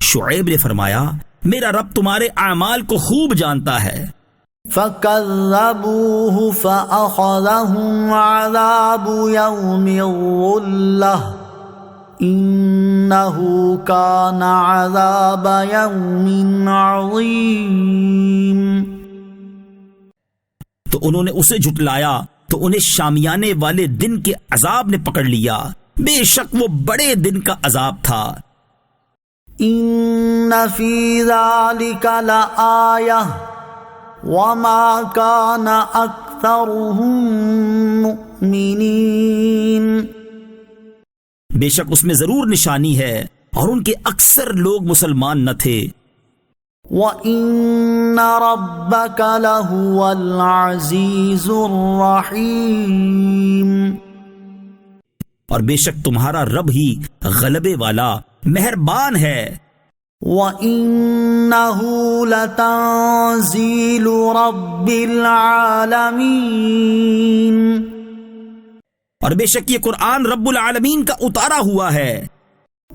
شعیب نے فرمایا میرا رب تمہارے اعمال کو خوب جانتا ہے. فَكَذَّبُوهُ فَأَخَذَهُمْ عَذَابُ يَوْمِ الظُّلَّةِ إِنَّهُ كَانَ عَذَابَ يَوْمٍ عَظِيمٍ. تو انہوں نے اسے جھٹلایا تو انہیں شامیانے والے دن کے عذاب نے پکڑ لیا. بے شک وہ بڑے دن کا عذاب تھا. ان فی ذلک لآیہ وما کان اکثرهم مؤمنین. بے شک اس میں ضرور نشانی ہے اور ان کے اکثر لوگ مسلمان نہ تھے. وَإِنَّ رَبَّكَ لَهُوَ الْعَزِيزُ الرَّحِيمُ. اور بے شک تمہارا رب ہی غلبے والا مہربان ہے. وَإِنَّهُ لَتَنزِيلُ رَبِّ الْعَالَمِينَ. اور بے شک یہ قرآن رب العالمین کا اتارا ہوا ہے.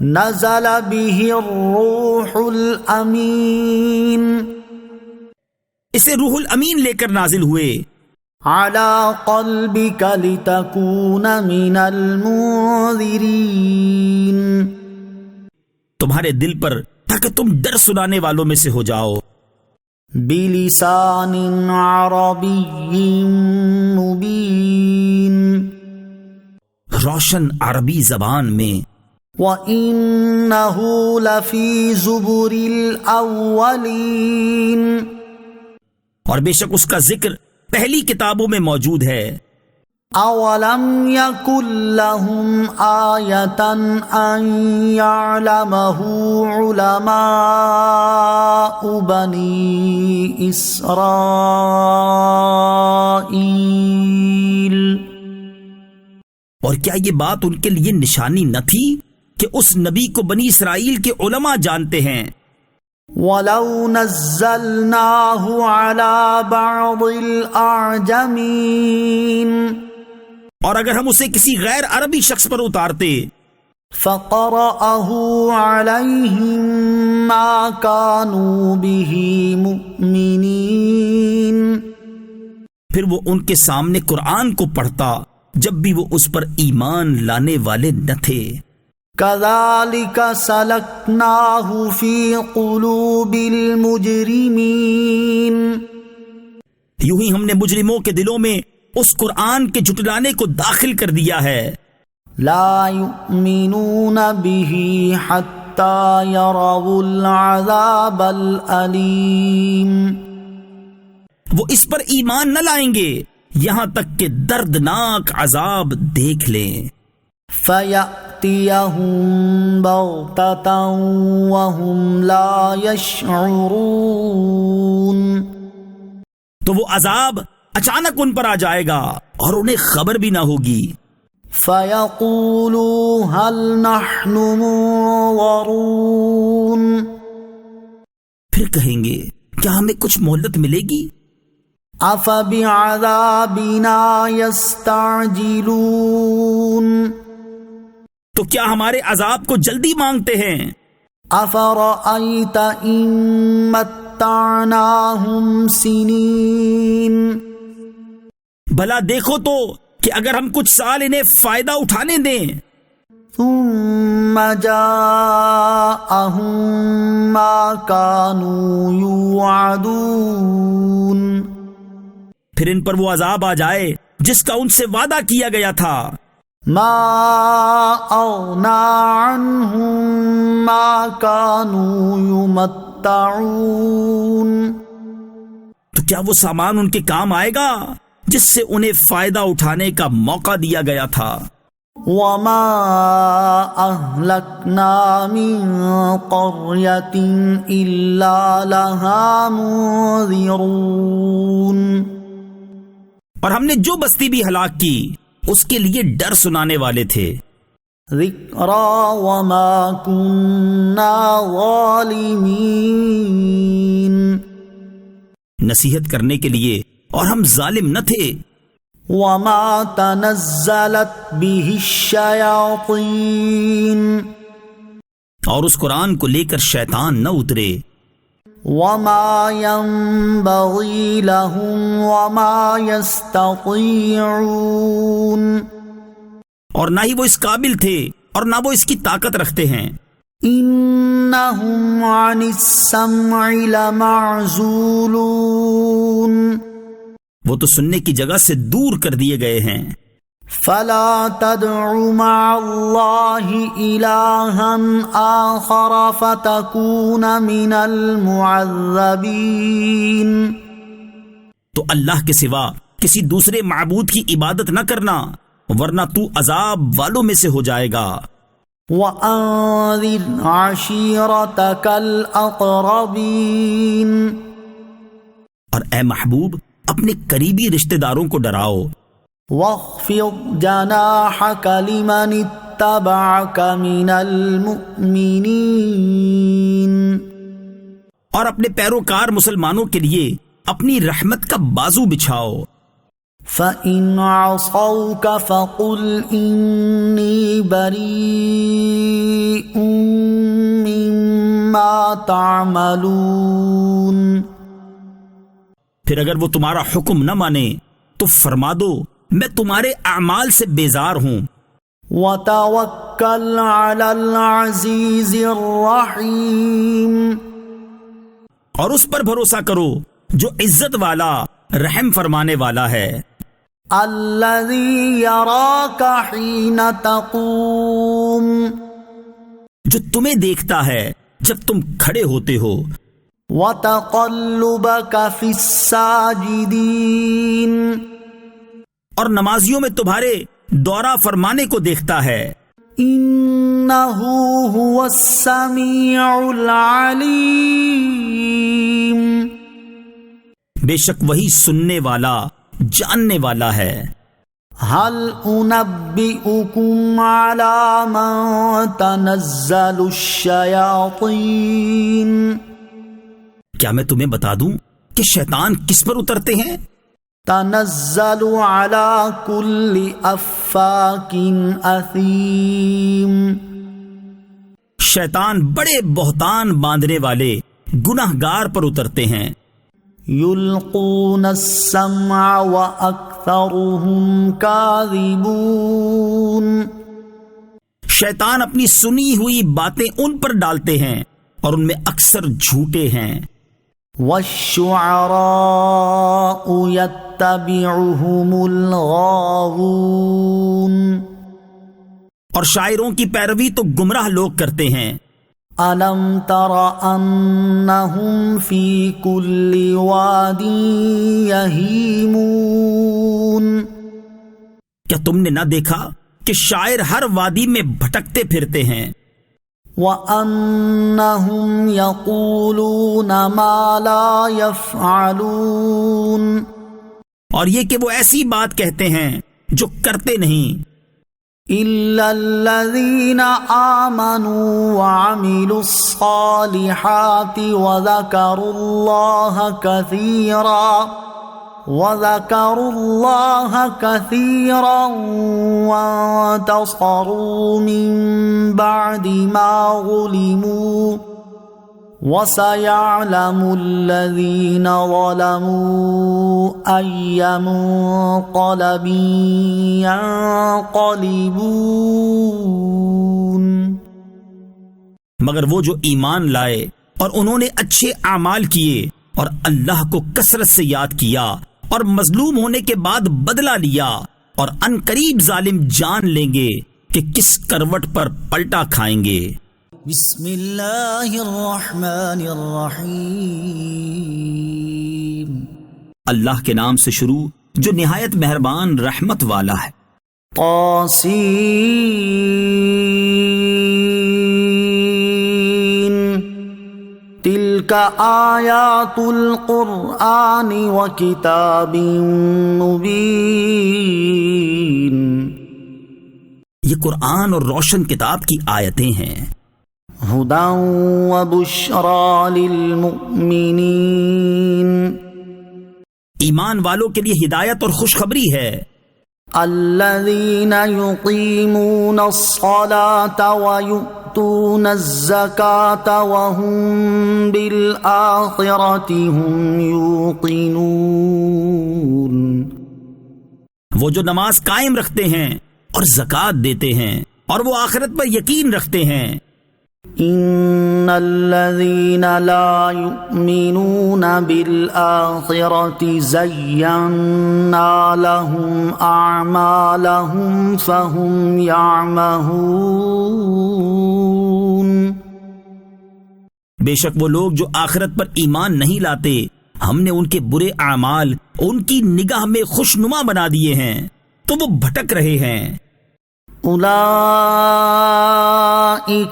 نزل به الروح الامین. اسے روح الامین لے کر نازل ہوئے. على قلبك لتكون من المنذرین. تمہارے دل پر تاکہ تم ڈر سنانے والوں میں سے ہو جاؤ. بلسان عربی مبین. روشن عربی زبان میں. وَإِنَّهُ لَفِي زُبُرِ الْأَوَّلِينَ. اور بے شک اس کا ذکر پہلی کتابوں میں موجود ہے. اولم یکن لہم آیۃ ان یعلمہ علماء بنی اسرائیل. اور کیا یہ بات ان کے لیے نشانی نہ تھی کہ اس نبی کو بنی اسرائیل کے علماء جانتے ہیں. وَلَوْ نَزَّلْنَاهُ عَلَى بَعْضِ الْأَعْجَمِينَ. اور اگر ہم اسے کسی غیر عربی شخص پر اتارتے فَقَرَأَهُ عَلَيْهِمْ مَا كَانُوا بِهِ مُؤْمِنِينَ. پھر وہ ان کے سامنے قرآن کو پڑھتا جب بھی وہ اس پر ایمان لانے والے نہ تھے. كَذَلِكَ سَلَكْنَاهُ فِي قُلُوبِ الْمُجْرِمِينَ. یوں ہی ہم نے مجرموں کے دلوں میں اس قرآن کے جھٹلانے کو داخل کر دیا ہے. لا يؤمنون به حتى يروا العذاب الأليم. وہ اس پر ایمان نہ لائیں گے یہاں تک کہ دردناک عذاب دیکھ لیں. فَيَأْتِيَهُمْ بَغْتَةً وَهُمْ لَا يَشْعُرُونَ. تو وہ عذاب اچانک ان پر آ جائے گا اور انہیں خبر بھی نہ ہوگی. فَيَقُولُوا هَلْ نَحْنُ مُنظَرُونَ پھر کہیں گے کیا ہمیں کچھ مہلت ملے گی؟ أَفَبِعَذَابِنَا يَسْتَعْجِلُونَ تو کیا ہمارے عذاب کو جلدی مانگتے ہیں؟ أَفَرَأَيْتَ إِن مَتَّعْنَاهُمْ سِنِينَ بھلا دیکھو تو کہ اگر ہم کچھ سال انہیں فائدہ اٹھانے دیں ثُمَّ جَاءَهُم مَّا كَانُوا يُوعَدُونَ پھر ان پر وہ عذاب آ جائے جس کا ان سے وعدہ کیا گیا تھا. مَا أَغْنَىٰ عَنْهُم مَّا كَانُوا يُمَتَّعُونَ تو کیا وہ سامان ان کے کام آئے گا جس سے انہیں فائدہ اٹھانے کا موقع دیا گیا تھا؟ وَمَا أَهْلَكْنَا مِن قَرْيَةٍ إِلَّا لَهَا مُنذِرُونَ اور ہم نے جو بستی بھی ہلاک کی اس کے لیے ڈر سنانے والے تھے. ذِكْرَىٰ وَمَا كُنَّا ظَالِمِينَ نصیحت کرنے کے لیے اور ہم ظالم نہ تھے. وَمَا تَنَزَّلَتْ بِهِ الشَّيَاطِينُ اور اس قرآن کو لے کر شیطان نہ اترے. وَمَا يَنبَغِي لَهُمْ وَمَا يَسْتَطِيعُونَ اور نہ ہی وہ اس قابل تھے اور نہ وہ اس کی طاقت رکھتے ہیں. إِنَّهُمْ عَنِ السَّمْعِ لَمَعْزُولُونَ وہ تو سننے کی جگہ سے دور کر دیے گئے ہیں. فَلَا تَدْعُ مَعَ اللَّهِ إِلَٰهًا آخَرَ فَتَكُونَ مِنَ الْمُعَذَّبِينَ تو اللہ کے سوا کسی دوسرے معبود کی عبادت نہ کرنا ورنہ تو عذاب والوں میں سے ہو جائے گا. وَأَنذِرْ عَشِيرَتَكَ الْأَقْرَبِينَ اور اے محبوب اپنے قریبی رشتہ داروں کو ڈراؤ. وَاخْفِضْ جَنَاحَكَ لِمَنِ اتَّبَعَكَ مِنَ الْمُؤْمِنِينَ اور اپنے پیروکار مسلمانوں کے لیے اپنی رحمت کا بازو بچھاؤ. فَإِنْ عَصَوْكَ فَقُلْ إِنِّي بَرِيءٌ مِّمَّا تَعْمَلُونَ پھر اگر وہ تمہارا حکم نہ مانے تو فرما دو میں تمہارے اعمال سے بیزار ہوں. وَتَوَكَّلْ عَلَى الْعَزِيزِ الرَّحِيمِ اور اس پر بھروسہ کرو جو عزت والا رحم فرمانے والا ہے. الَّذِي يَرَاكَ حِينَ تَقُومُ جو تمہیں دیکھتا ہے جب تم کھڑے ہوتے ہو. وَتَقَلُّبَكَ فِي السَّاجِدِينَ اور نمازیوں میں تمہارے دورہ فرمانے کو دیکھتا ہے. إِنَّهُ هُوَ السَّمِيعُ الْعَلِيمُ بے شک وہی سننے والا جاننے والا ہے. هَلْ أُنَبِّئُكُمْ عَلَى مَن تَنَزَّلُ الشَّيَاطِينُ کیا میں تمہیں بتا دوں کہ شیطان کس پر اترتے ہیں؟ تنزل على كل افاك اثیم شیطان بڑے بہتان باندھنے والے گناہ گار پر اترتے ہیں. یلقون السمع واکثرهم کاذبون شیطان اپنی سنی ہوئی باتیں ان پر ڈالتے ہیں اور ان میں اکثر جھوٹے ہیں. والشعراء يتبعهم الغاوون اور شاعروں کی پیروی تو گمراہ لوگ کرتے ہیں. أَلَمْ تَرَ أَنَّهُمْ فِي كُلِّ وَادٍ يَهِيمُونَ کیا تم نے نہ دیکھا کہ شاعر ہر وادی میں بھٹکتے پھرتے ہیں؟ وَأَنَّهُمْ يَقُولُونَ مَا لَا يَفْعَلُونَ، اور یہ کہ وہ ایسی بات کہتے ہیں جو کرتے نہیں. إِلَّا الَّذِينَ آمَنُوا وَعَمِلُوا الصَّالِحَاتِ وَذَكَرُوا اللَّهَ كَثِيرًا وَانتَصَرُوا مِن بَعْدِ مَا ظُلِمُوا وَسَيَعْلَمُ الَّذِينَ ظَلَمُوا أَيَّ مُنقَلَبٍ يَنقَلِبُونَ. مگر وہ جو ایمان لائے اور انہوں نے اچھے اعمال کیے اور اللہ کو کثرت سے یاد کیا اور مظلوم ہونے کے بعد بدلہ لیا، اور ان قریب ظالم جان لیں گے کہ کس کروٹ پر پلٹا کھائیں گے. بسم اللہ الرحمن الرحیم. اللہ کے نام سے شروع جو نہایت مہربان رحمت والا ہے. طاسین تلک آیات القرآن وکتاب مبین. یہ قرآن اور روشن کتاب کی آیتیں ہیں. ہدی وبشری للمؤمنین، ایمان والوں کے لیے ہدایت اور خوشخبری ہے. الذین یقیمون الصلاة ویؤتون الزکاة وهم بالآخرة هم یوقنون. وہ جو نماز قائم رکھتے ہیں اور زکوٰۃ دیتے ہیں اور وہ آخرت پر یقین رکھتے ہیں. ان الذین لا یؤمنون بالآخرة زینا لهم اعمالهم فهم یعمہون. بے شک وہ لوگ جو آخرت پر ایمان نہیں لاتے، ہم نے ان کے برے اعمال ان کی نگاہ میں خوشنما بنا دیے ہیں تو وہ بھٹک رہے ہیں. اولئک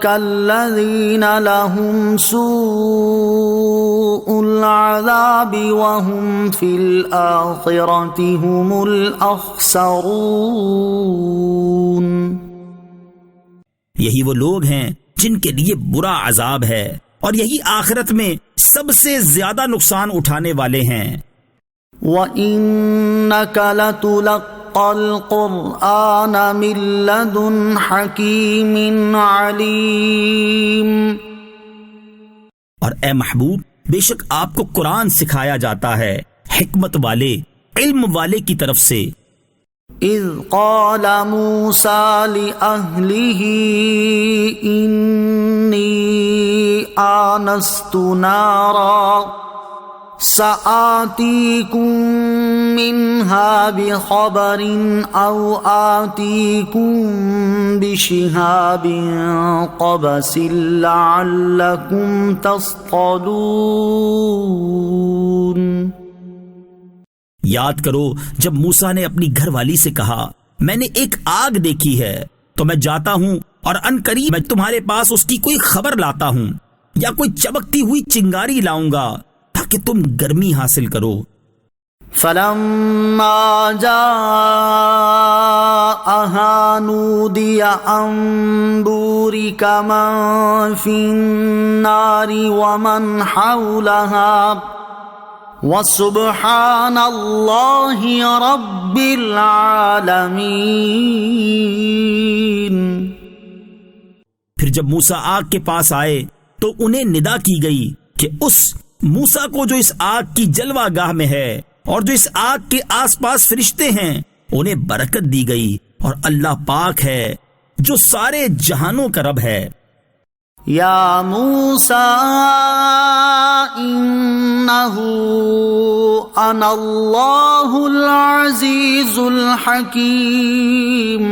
الذین لهم سوء العذاب وهم فی الآخرة هم الاخسرون. یہی وہ لوگ ہیں جن کے لیے برا عذاب ہے اور یہی آخرت میں سب سے زیادہ نقصان اٹھانے والے ہیں. وَإِنَّكَ لَتُلَقَّى الْقُرْآنَ مِن لَّدُنْ حَكِيمٍ عَلِيمٍ. اور اے محبوب، بے شک آپ کو قرآن سکھایا جاتا ہے حکمت والے، علم والے کی طرف سے. اذ قال موسیٰ لأہلہ انی آنست نارا سآتیکم منہا بخبر او آتیکم بشہاب قبس لعلکم تصطلون. یاد کرو جب موسیٰ نے اپنی گھر والی سے کہا، میں نے ایک آگ دیکھی ہے تو میں جاتا ہوں اور ان قریب میں تمہارے پاس اس کی کوئی خبر لاتا ہوں یا کوئی چمکتی ہوئی چنگاری لاؤں گا تاکہ تم گرمی حاصل کرو. فلما جاءها نودي أن بورك من في النار ومن حولها وسبحان الله رب العالمين. پھر جب موسیٰ آگ کے پاس آئے تو انہیں ندا کی گئی کہ اس موسیٰ کو جو اس آگ کی جلوہ گاہ میں ہے اور جو اس آگ کے آس پاس فرشتے ہیں انہیں برکت دی گئی، اور اللہ پاک ہے جو سارے جہانوں کا رب ہے. یا موسیٰ انہ انا اللہ العزیز الحکیم.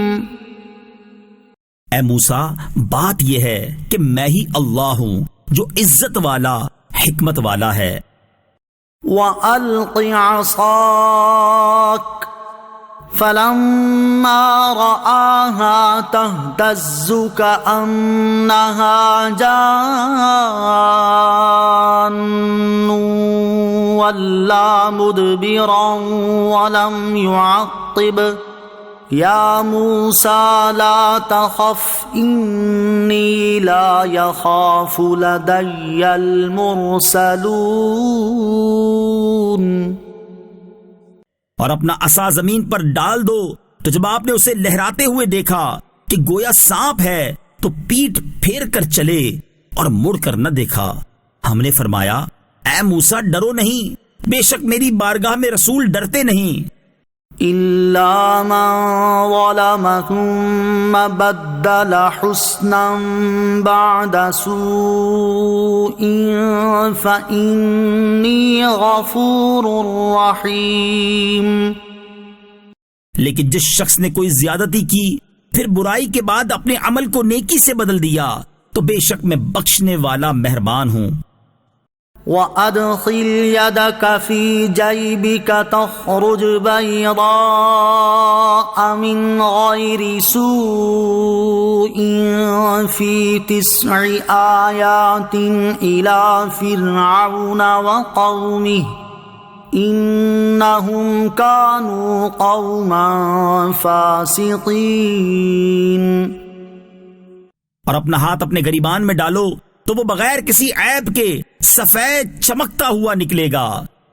اے موسیٰ، بات یہ ہے کہ میں ہی اللہ ہوں جو عزت والا، حکمت والا ہے. وَأَلْقِ عَصَاكَ فلما رآها تهتز كأنها جان ولا مدبرا ولم يعقب يا موسى لا تخف إني لا يخاف لدي المرسلون. اور اپنا عصا زمین پر ڈال دو. تو جب آپ نے اسے لہراتے ہوئے دیکھا کہ گویا سانپ ہے تو پیٹ پھیر کر چلے اور مڑ کر نہ دیکھا. ہم نے فرمایا اے موسیٰ ڈرو نہیں، بے شک میری بارگاہ میں رسول ڈرتے نہیں. إلا من ظلم ثم بدل حسنا بعد سوء فإني غفور رحيم. لیکن جس شخص نے کوئی زیادتی کی پھر برائی کے بعد اپنے عمل کو نیکی سے بدل دیا تو بے شک میں بخشنے والا مہربان ہوں. وَأَدْخِلْ يَدَكَ فِي جَيْبِكَ تَخْرُجْ بَيْضَاءَ مِنْ غَيْرِ سُوءٍ فِي 9 آيَاتٍ إِلَى فِرْعَوْنَ وَقَوْمِهِ إِنَّهُمْ كَانُوا قَوْمًا فَاسِقِينَ. اور اپنا ہاتھ اپنے گریبان میں ڈالو تو وہ بغیر کسی عیب کے سفید چمکتا ہوا نکلے گا.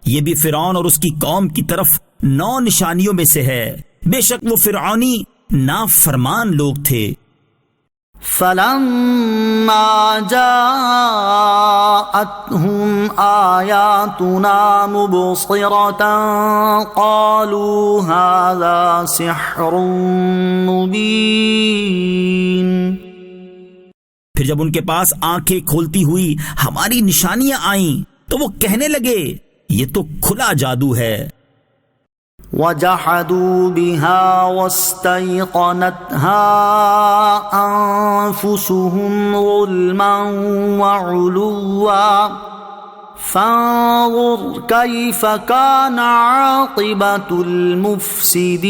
یہ بھی فرعون اور اس کی قوم کی طرف 9 نشانیوں میں سے ہے. بے شک وہ فرعونی نافرمان لوگ تھے. فَلَمَّا جَاءَتْهُمْ آيَاتُنَا مُبْصِرَةً قَالُوا هَذَا سِحْرٌ مُبِينٌ. پھر جب ان کے پاس آنکھیں کھولتی ہوئی ہماری نشانیاں آئیں تو وہ کہنے لگے یہ تو کھلا جادو ہے. وَجَحَدُوا بِهَا وَاسْتَيْقَنَتْهَا أَنفُسُهُمْ ظُلْمًا وَعُلُوًّا فَانظُرْ كَيْفَ كَانَ عَاقِبَةُ الْمُفْسِدِينَ.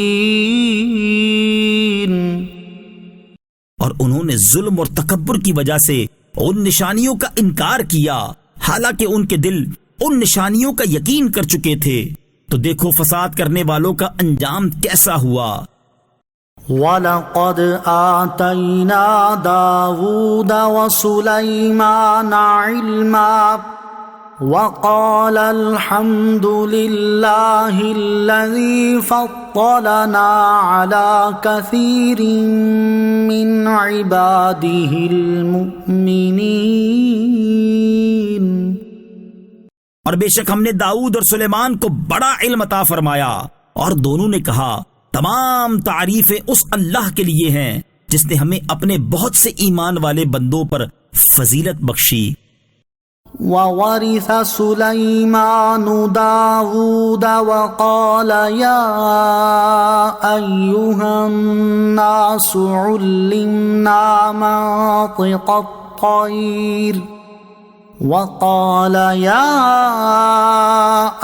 اور انہوں نے ظلم اور تکبر کی وجہ سے ان نشانیوں کا انکار کیا حالانکہ ان کے دل ان نشانیوں کا یقین کر چکے تھے. تو دیکھو فساد کرنے والوں کا انجام کیسا ہوا. وَلَقَدْ آتَيْنَا دَاوُودَ وَسُلَيْمَانَ عِلْمًا وَقَالَ الْحَمْدُ لِلَّهِ الَّذِي فَضَّلَنَا عَلَى كَثِيرٍ مِّنْ عِبَادِهِ الْمُؤْمِنِينَ. اور بے شک ہم نے داؤد اور سلیمان کو بڑا علم عطا فرمایا. اور دونوں نے کہا تمام تعریفیں اس اللہ کے لیے ہیں جس نے ہمیں اپنے بہت سے ایمان والے بندوں پر فضیلت بخشی. وَوَرِثَ سُلَيْمَانُ دَاوُودَ وَقَالَ يَا أَيُّهَا النَّاسُ عُلِّمْنَا مَنطِقَ الطَّيْرِ وَقَالَ يَا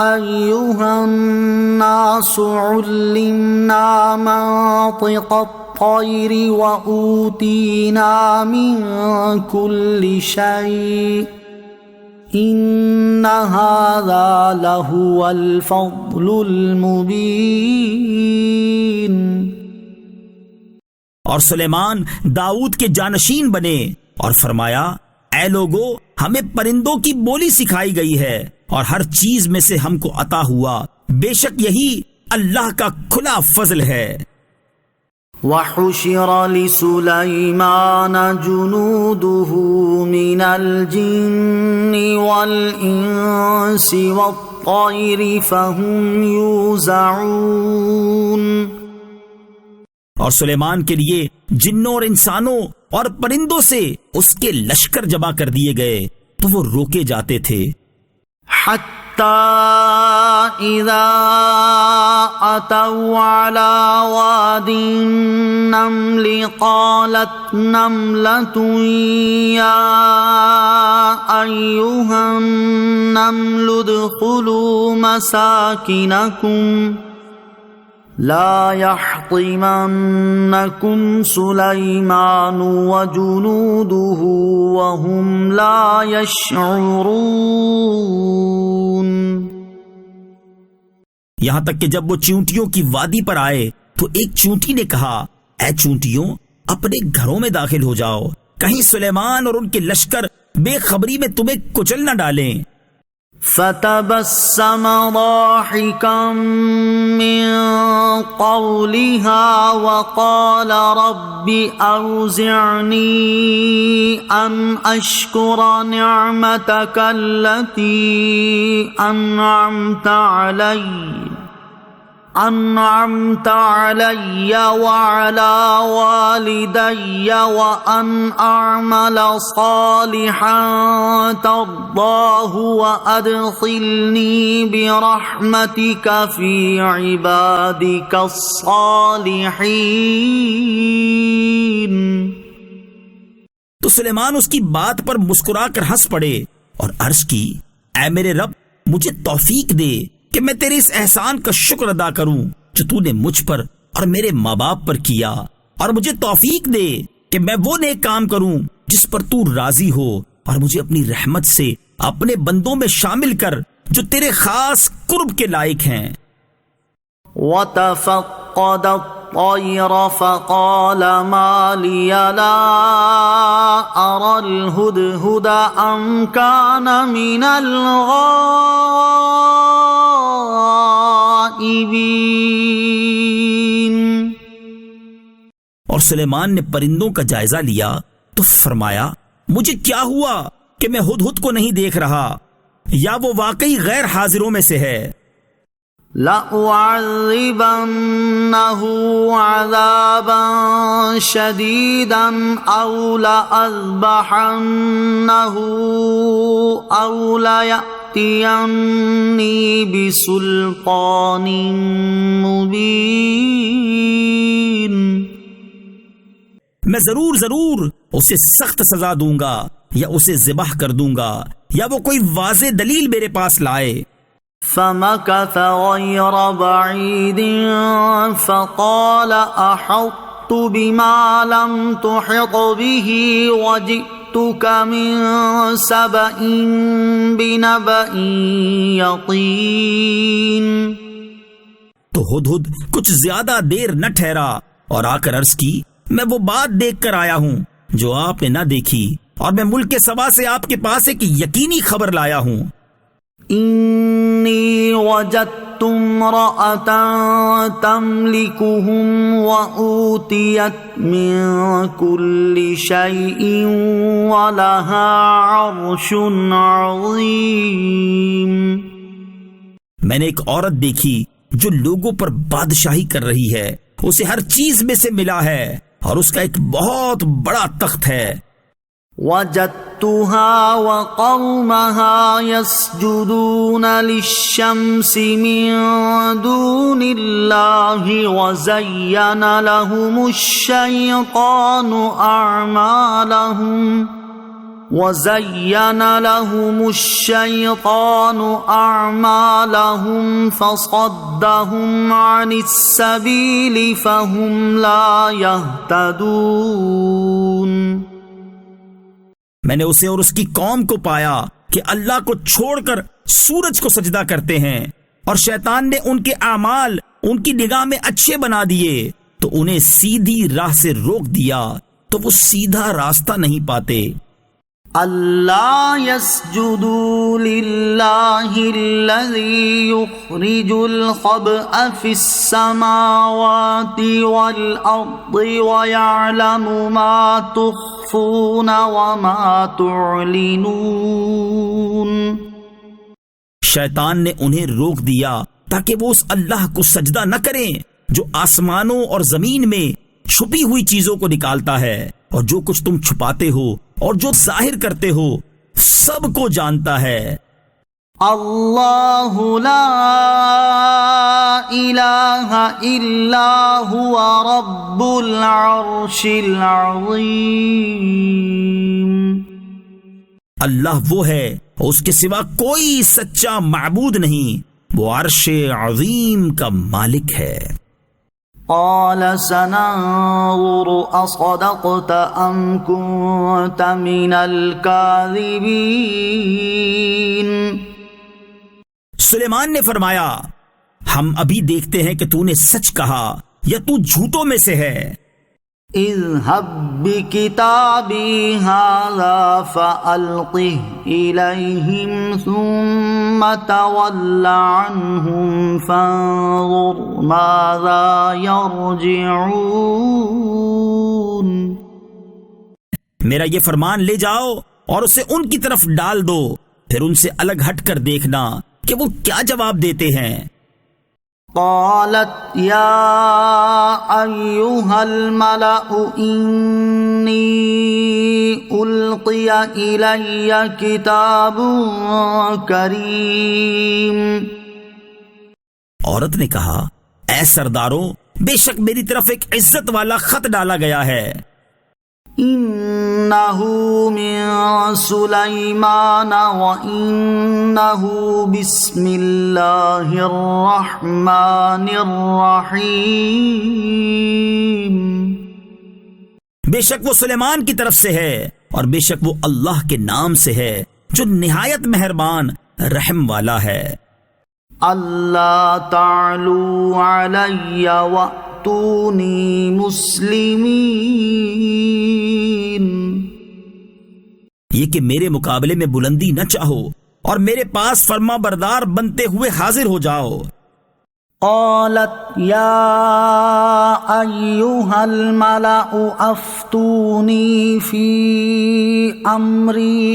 أَيُّهَا النَّاسُ عُلِّمْنَا مَنطِقَ الطَّيْرِ وَأُوتِينَا مِن كُلِّ شَيْءٍ إِنَّ هَذَا لَهُوَ الْفَضْلُ الْمُبِينُ. اور سلیمان داؤد کے جانشین بنے اور فرمایا اے لوگو ہمیں پرندوں کی بولی سکھائی گئی ہے اور ہر چیز میں سے ہم کو عطا ہوا. بے شک یہی اللہ کا کھلا فضل ہے. وَحُشِرَ لِسُلَيْمَانَ جُنُودُهُ مِنَ الْجِنِّ وَالْإِنسِ وَالطَّيْرِ فَهُمْ يُوزَعُونَ. اور سلیمان کے لیے جنوں اور انسانوں اور پرندوں سے اس کے لشکر جمع کر دیے گئے تو وہ روکے جاتے تھے. حَتَّى إِذَا أَتَوْا عَلَى وَادِ النَّمْلِ قَالَتْ نَمْلَةٌ يَا أَيُّهَا النَّمْلُ ادْخُلُوا لا يحطمنكم سليمان وجنوده وهم لا يشعرون. یہاں تک کہ جب وہ چیونٹیوں کی وادی پر آئے تو ایک چونٹی نے کہا، اے چونٹیوں اپنے گھروں میں داخل ہو جاؤ، کہیں سلیمان اور ان کے لشکر بے خبری میں تمہیں کچل نہ ڈالیں. فتبسم ضاحكا من قولها وقال رب أوزعني أن أشكر نعمتك التي أنعمت علي وعلى والدي وأن أعمل صالحا ترضاه وأدخلني برحمتك في عبادك الصالحين. تو سلیمان اس کی بات پر مسکرا کر ہنس پڑے اور عرض کی، اے میرے رب مجھے توفیق دے کہ میں تیرے اس احسان کا شکر ادا کروں جو تو نے مجھ پر اور میرے ماں باپ پر کیا، اور مجھے توفیق دے کہ میں وہ نیک کام کروں جس پر تو راضی ہو، اور مجھے اپنی رحمت سے اپنے بندوں میں شامل کر جو تیرے خاص قرب کے لائق ہیں. وتفقد الطير فقال ما لي لا أرى الهدهد أم كان من الغائبين. اور سلیمان نے پرندوں کا جائزہ لیا تو فرمایا، مجھے کیا ہوا کہ میں ہدہد کو نہیں دیکھ رہا، یا وہ واقعی غیر حاضروں میں سے ہے. لَأُعَذِّبَنَّهُ عَذَابًا شَدِيدًا أَوْ لَأَذْبَحَنَّهُ أَوْ لَيَأْتِيَنِّي بِسُلْطَانٍ مُبِينٍ. میں ضرور اسے سخت سزا دوں گا، یا اسے ذبح کر دوں گا، یا وہ کوئی واضح دلیل میرے پاس لائے. فمكث غير بعيد فقال أحطت بما لم تحط به وجئتك من سبأ بنبأ يقين. تو ہدہد کچھ زیادہ دیر نہ ٹھہرا اور آ کر عرض کی، میں وہ بات دیکھ کر آیا ہوں جو آپ نے نہ دیکھی، اور میں ملک سبا سے آپ کے پاس ایک یقینی خبر لایا ہوں. انی وجدت امرأة تملكهم وأوتيت من كل شيء ولها عرش عظيم. میں نے ایک عورت دیکھی جو لوگوں پر بادشاہی کر رہی ہے، اسے ہر چیز میں سے ملا ہے اور اس کا ایک بہت بڑا تخت ہے. وجدتها وقومها يسجدون للشمس من دون الله وزين لهم الشيطان أعمالهم فصدهم عن السبيل فهم لا يهتدون. میں نے اسے اور اس کی قوم کو پایا کہ اللہ کو چھوڑ کر سورج کو سجدہ کرتے ہیں، اور شیطان نے ان کے اعمال ان کی نگاہ میں اچھے بنا دیے تو انہیں سیدھی راہ سے روک دیا تو وہ سیدھا راستہ نہیں پاتے. اللہ يسجدوا للہ الذی یخرج الخبء فی السماوات والارض ویعلم ما تخفون وما تعلنون. شیطان نے انہیں روک دیا تاکہ وہ اس اللہ کو سجدہ نہ کریں جو آسمانوں اور زمین میں چھپی ہوئی چیزوں کو نکالتا ہے، اور جو کچھ تم چھپاتے ہو اور جو ظاہر کرتے ہو سب کو جانتا ہے. اللہ لا الہ الا هو رب العرش العظیم. اللہ وہ ہے اور اس کے سوا کوئی سچا معبود نہیں، وہ عرش عظیم کا مالک ہے. قال سننظر أصدقت أم كنت من الكاذبين. سلیمان نے فرمایا ہم ابھی دیکھتے ہیں کہ تو نے سچ کہا یا تو جھوٹوں میں سے ہے. اذهب بكتابي هذا فألقه إليهم ثم تول عنهم فانظر ماذا يرجعون. میرا یہ فرمان لے جاؤ اور اسے ان کی طرف ڈال دو، پھر ان سے الگ ہٹ کر دیکھنا کہ وہ کیا جواب دیتے ہیں. قالت يا أيها الملأ إني ألقي إلي كتاب كريم. عورت نے کہا اے سرداروں، بے شک میری طرف ایک عزت والا خط ڈالا گیا ہے. إنه من سليمان وإنه بسم الله الرحمن الرحيم. بے شک وہ سلیمان کی طرف سے ہے اور بے شک وہ اللہ کے نام سے ہے جو نہایت مہربان رحم والا ہے. اللہ تعلوا علی وأتونی مسلمین. یہ کہ میرے مقابلے میں بلندی نہ چاہو اور میرے پاس فرما بردار بنتے ہوئے حاضر ہو جاؤ. قالت یا ایہا الملأ افتونی فی امری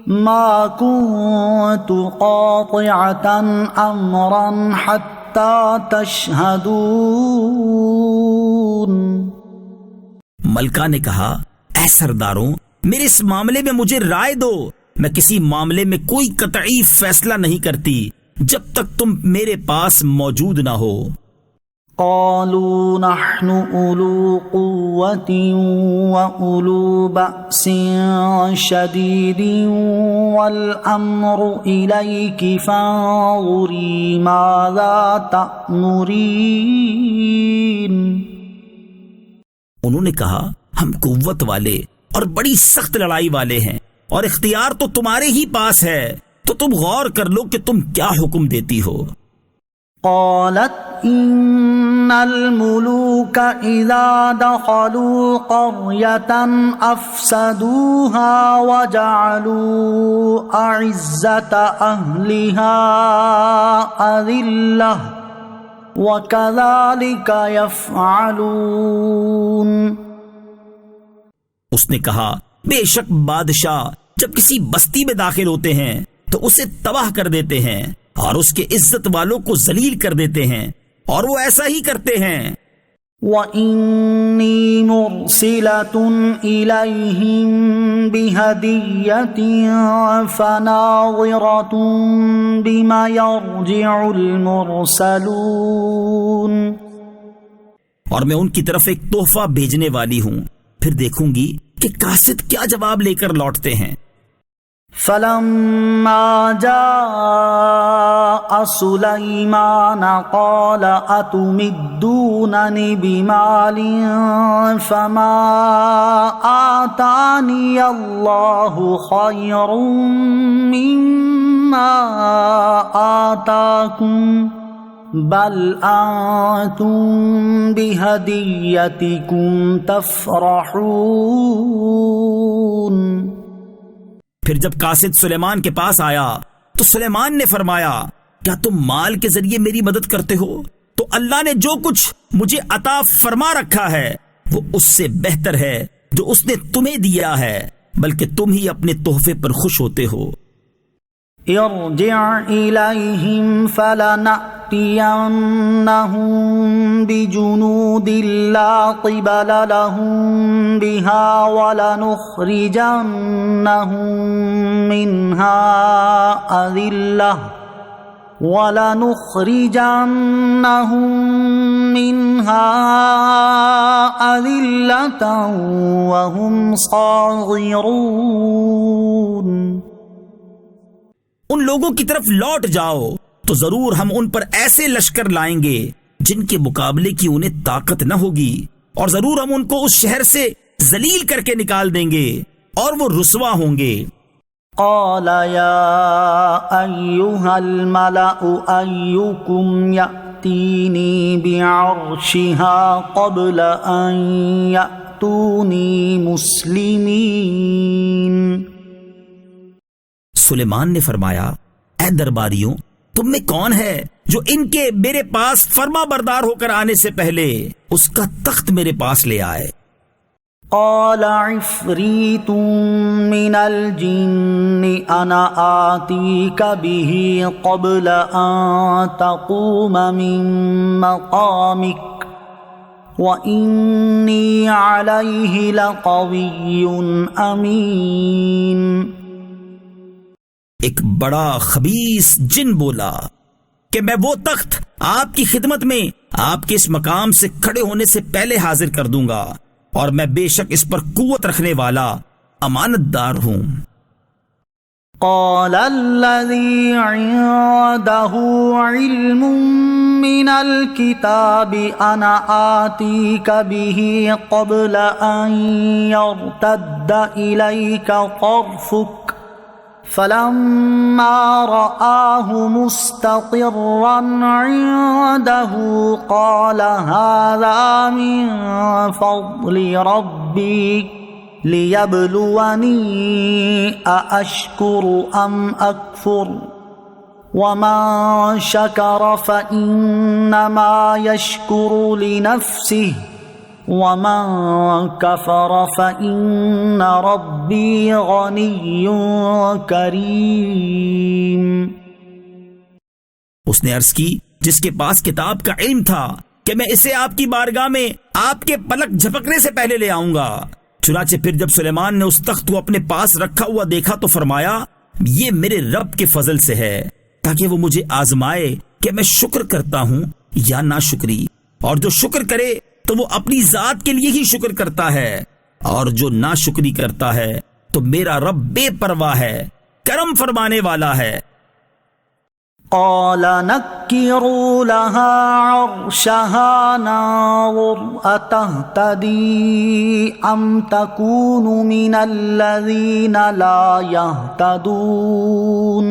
ما كنت قاطعة امرا حتى تشهدون. ملکہ نے کہا اے سرداروں، میرے اس معاملے میں مجھے رائے دو. میں کسی معاملے میں کوئی قطعی فیصلہ نہیں کرتی جب تک تم میرے پاس موجود نہ ہو. قالوا نحن أولو قوة وأولو بأس شديد والأمر إليك فانظري ماذا تأمرين. انہوں نے کہا ہم قوت والے اور بڑی سخت لڑائی والے ہیں اور اختیار تو تمہارے ہی پاس ہے، تو تم غور کر لو کہ تم کیا حکم دیتی ہو. قالت إن الملوك إذا دخلوا قرية أفسدوها وجعلوا أعزة أهلها أذلة وكذلك يفعلون. اس نے کہا بے شک بادشاہ جب کسی بستی میں داخل ہوتے ہیں تو اسے تباہ کر دیتے ہیں اور اس کے عزت والوں کو ذلیل کر دیتے ہیں، اور وہ ایسا ہی کرتے ہیں. وَإِنِّي مُرْسِلَةٌ إِلَيْهِمْ بِهَدِيَّةٍ فَنَاظِرَةٌ بِمَا يَرْجِعُ الْمُرْسَلُونَ. اور میں ان کی طرف ایک تحفہ بھیجنے والی ہوں، پھر دیکھوں گی کہ قاصد کیا جواب لے کر لوٹتے ہیں. فَلَمَّا جَاءَ سُلَيْمَانَ قَالَ أَتُمِدُّونَنِ بِمَالٍ فَمَا آتَانِيَ اللَّهُ خَيْرٌ مِّمَّا آتَاكُمْ بَلْ أَنتُمْ بِهَدِيَّتِكُمْ تَفْرَحُونَ. پھر جب قاصد سلیمان کے پاس آیا تو سلیمان نے فرمایا کیا تم مال کے ذریعے میری مدد کرتے ہو؟ تو اللہ نے جو کچھ مجھے عطا فرما رکھا ہے وہ اس سے بہتر ہے جو اس نے تمہیں دیا ہے، بلکہ تم ہی اپنے تحفے پر خوش ہوتے ہو. ارجع إليهم فلنأتينهم بجنود لا قبل لهم بها ولنخرجنهم منها أذلة وهم صاغرون. ان لوگوں کی طرف لوٹ جاؤ تو ضرور ہم ان پر ایسے لشکر لائیں گے جن کے مقابلے کی انہیں طاقت نہ ہوگی، اور ضرور ہم ان کو اس شہر سے ذلیل کر کے نکال دیں گے اور وہ رسوا ہوں گے۔ قال يا أيها الملأ أيكم يأتيني بعرشها قبل أن يأتوني مسلمين۔ سلیمان نے فرمایا، اے درباریوں، تم میں کون ہے جو ان کے میرے پاس فرما بردار ہو کر آنے سے پہلے اس کا تخت میرے پاس لے آئے؟ قال عفريت من الجن أنا آتيك به قبل أن تقوم من مقامك وإني عليه لقوي أمين۔ ایک بڑا خبیث جن بولا کہ میں وہ تخت آپ کی خدمت میں آپ کے اس مقام سے کھڑے ہونے سے پہلے حاضر کر دوں گا، اور میں بے شک اس پر قوت رکھنے والا امانت دار ہوں۔ قال الذي عنده علم من الكتاب أنا آتيك به قبل أن يرتد إليك طرفك فلما رآه مستقرا عنده قال هذا من فضل ربي ليبلوني أأشكر أم أكفر ومن شكر فإنما يشكر لنفسه ومن كفر فإن ربي غني كريم۔ اس نے عرض کی، جس کے پاس کتاب کا علم تھا کہ میں اسے آپ کی بارگاہ میں آپ کے پلک جھپکنے سے پہلے لے آؤں گا۔ چنانچہ پھر جب سلیمان نے اس تخت کو اپنے پاس رکھا ہوا دیکھا تو فرمایا، یہ میرے رب کے فضل سے ہے، تاکہ وہ مجھے آزمائے کہ میں شکر کرتا ہوں یا ناشکری، اور جو شکر کرے تو وہ اپنی ذات کے لیے ہی شکر کرتا ہے، اور جو ناشکری کرتا ہے تو میرا رب بے پرواہ ہے، کرم فرمانے والا ہے۔ قال نكروا لها عرشها ننظر أتهتدي أم تكون من الذين لا يهتدون۔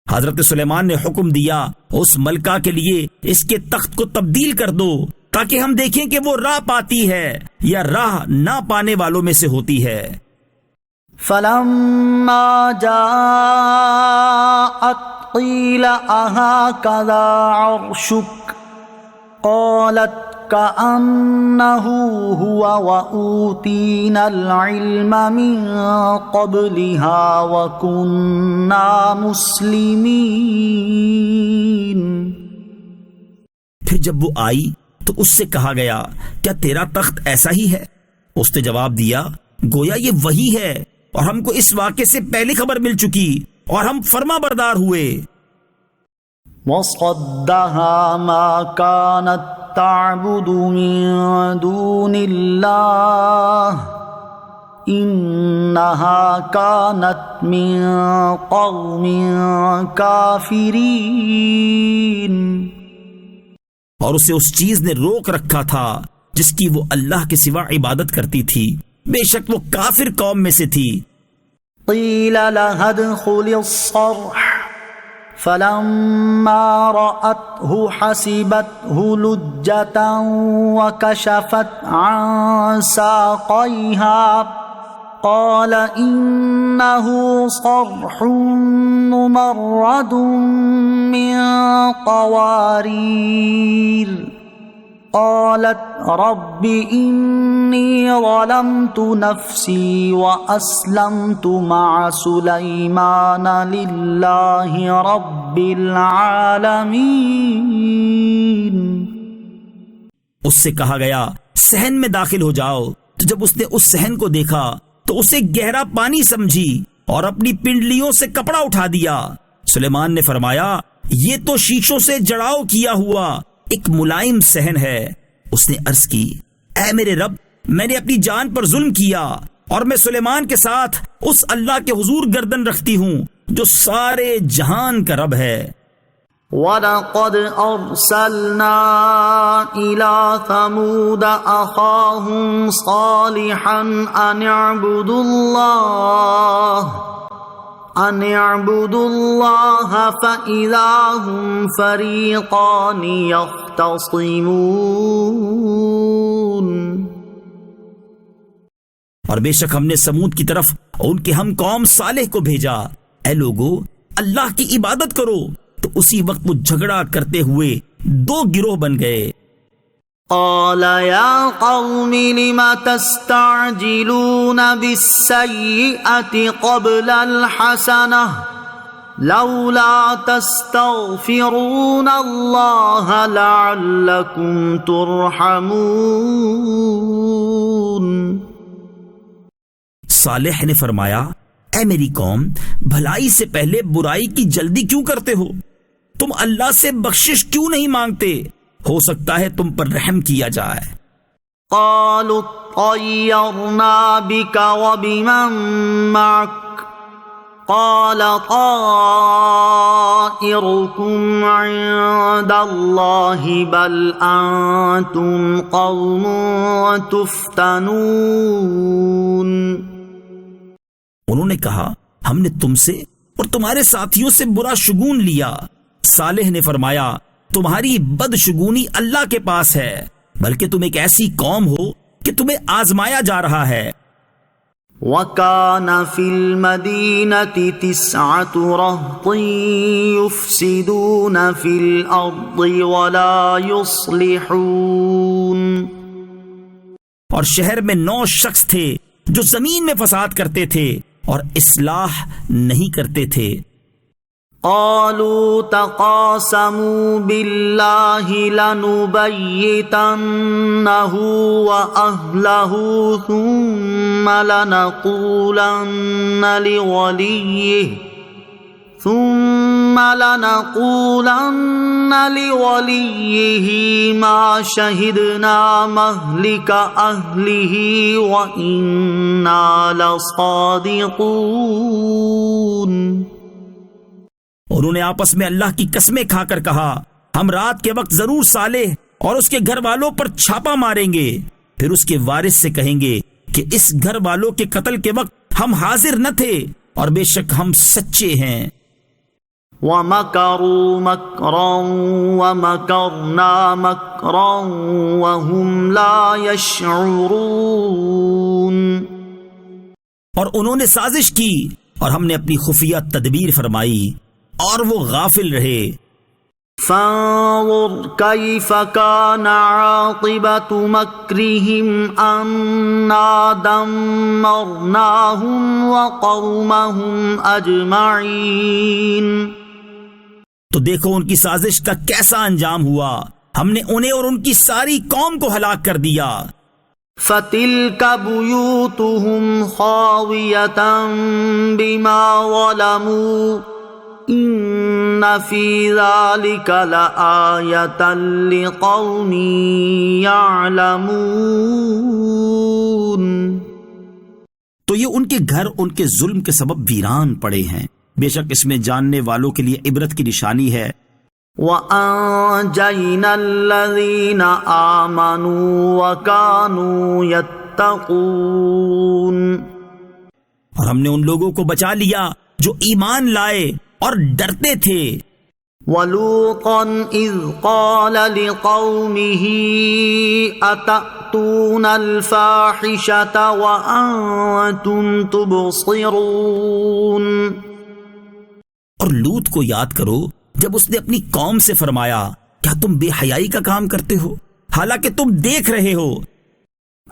حضرت سلیمان نے حکم دیا، اس ملکہ کے لیے اس کے تخت کو تبدیل کر دو تاکہ ہم دیکھیں کہ وہ راہ پاتی ہے یا راہ نہ پانے والوں میں سے ہوتی ہے۔ فلما جاءت قيل أهكذا عرشك قالت كأنه هو وأوتينا العلم من قبلها وكنا مسلمين۔ پھر جب وہ آئی تو اس سے کہا گیا، کیا تیرا تخت ایسا ہی ہے؟ اس نے جواب دیا، گویا یہ وہی ہے، اور ہم کو اس واقعے سے پہلے خبر مل چکی اور ہم فرما بردار ہوئے۔ وصدها ما كانت تعبد من دون الله إنها كانت من قوم كافرين۔ اور اسے اس چیز نے روک رکھا تھا جس کی وہ اللہ کے سوا عبادت کرتی تھی، بے شک وہ کافر قوم میں سے تھی۔ قيل لها ادخل الصرح فلما رأته حسبته لجة وكشفت عن ساقيها قال إنه صرح ممرد من قوارير قالت رب إني ظلمت نفسي وأسلمت مع سليمان لله رب العالمين۔ اس سے کہا گیا، صحن میں داخل ہو جاؤ۔ تو جب اس نے اس صحن کو دیکھا تو اسے گہرا پانی سمجھی اور اپنی پنڈلیوں سے کپڑا اٹھا دیا۔ سلیمان نے فرمایا، یہ تو شیشوں سے جڑاؤ کیا ہوا ایک ملائم صحن ہے۔ اس نے عرض کی، اے میرے رب، میں نے اپنی جان پر ظلم کیا، اور میں سلیمان کے ساتھ اس اللہ کے حضور گردن رکھتی ہوں جو سارے جہان کا رب ہے۔ وَلَقَدْ أَرْسَلْنَا إِلَى ثَمُودَ أَخَاهُمْ صَالِحًا أَنِ اعْبُدُوا اللَّهَ فَإِذَا هُمْ فَرِيقَانِ يَخْتَصِمُونَ۔ اور بے شک ہم نے سمود کی طرف ان کے ہم قوم صالح کو بھیجا، اے لوگو اللہ کی عبادت کرو، تو اسی وقت وہ جھگڑا کرتے ہوئے دو گروہ بن گئے۔ قال يا قوم لم تستعجلون بالسيئة قبل الحسنة لولا تستغفرون الله لعلكم ترحمون۔ صالح نے فرمایا، اے میری قوم، بھلائی سے پہلے برائی کی جلدی کیوں کرتے ہو؟ تم اللہ سے بخشش کیوں نہیں مانگتے؟ ہو سکتا ہے تم پر رحم کیا جائے۔ قالوا طيرنا بك وبمن معك قال طائركم عند الله بل أنتم قوم تفتنون۔ انہوں نے کہا، ہم نے تم سے اور تمہارے ساتھیوں سے برا شگون لیا۔ صالح نے فرمایا، تمہاری بدشگونی اللہ کے پاس ہے، بلکہ تم ایک ایسی قوم ہو کہ تمہیں آزمایا جا رہا ہے۔ وَكَانَ فِي الْمَدِينَةِ 9 رَهْطٍ يُفْسِدُونَ فِي الْأَرْضِ وَلَا يُصْلِحُونَ۔ اور شہر میں 9 شخص تھے جو زمین میں فساد کرتے تھے اور اصلاح نہیں کرتے تھے۔ قالوا تقاسموا بالله لنبيتنه وأهله ثم لنقولن لوليه ما شهدنا مهلك أهله وإنا لصادقون۔ انہوں نے آپس میں اللہ کی قسمیں کھا کر کہا، ہم رات کے وقت ضرور صالح اور اس کے گھر والوں پر چھاپا ماریں گے، پھر اس کے وارث سے کہیں گے کہ اس گھر والوں کے قتل کے وقت ہم حاضر نہ تھے اور بے شک ہم سچے ہیں۔ وَمَكَرُوا مَكْرًا وَمَكَرْنَا مَكْرًا وَهُمْ لَا يَشْعُرُونَ۔ اور انہوں نے سازش کی اور ہم نے اپنی خفیہ تدبیر فرمائی اور وہ غافل رہے۔ فانظر كيف كان عاقبة مكرهم أنا دمرناهم وقومهم أجمعين۔ تو دیکھو ان کی سازش کا کیسا انجام ہوا، ہم نے انہیں اور ان کی ساری قوم کو ہلاک کر دیا۔ فَتِلْكَ بُيُوتُهُمْ خَاوِيَةً بِمَا ظَلَمُوا إِنَّ فِي ذَلِكَ لَآيَةً لِقَوْمٍ يَعْلَمُونَ۔ تو یہ ان کے گھر ان کے ظلم کے سبب ویران پڑے ہیں، بے شک اس میں جاننے والوں کے لیے عبرت کی نشانی ہے۔ وَأَنجَيْنَا الَّذِينَ آمَنُوا وَكَانُوا يَتَّقُونَ۔ اور ہم نے ان لوگوں کو بچا لیا جو ایمان لائے اور ڈرتے تھے۔ وَلُوطًا إِذْ قَالَ لِقَوْمِهِ أَتَأْتُونَ الْفَاحِشَةَ وَأَنْتُمْ تُبْصِرُونَ۔ اور لوط کو یاد کرو جب اس نے اپنی قوم سے فرمایا، کیا تم بے حیائی کا کام کرتے ہو حالانکہ تم دیکھ رہے ہو؟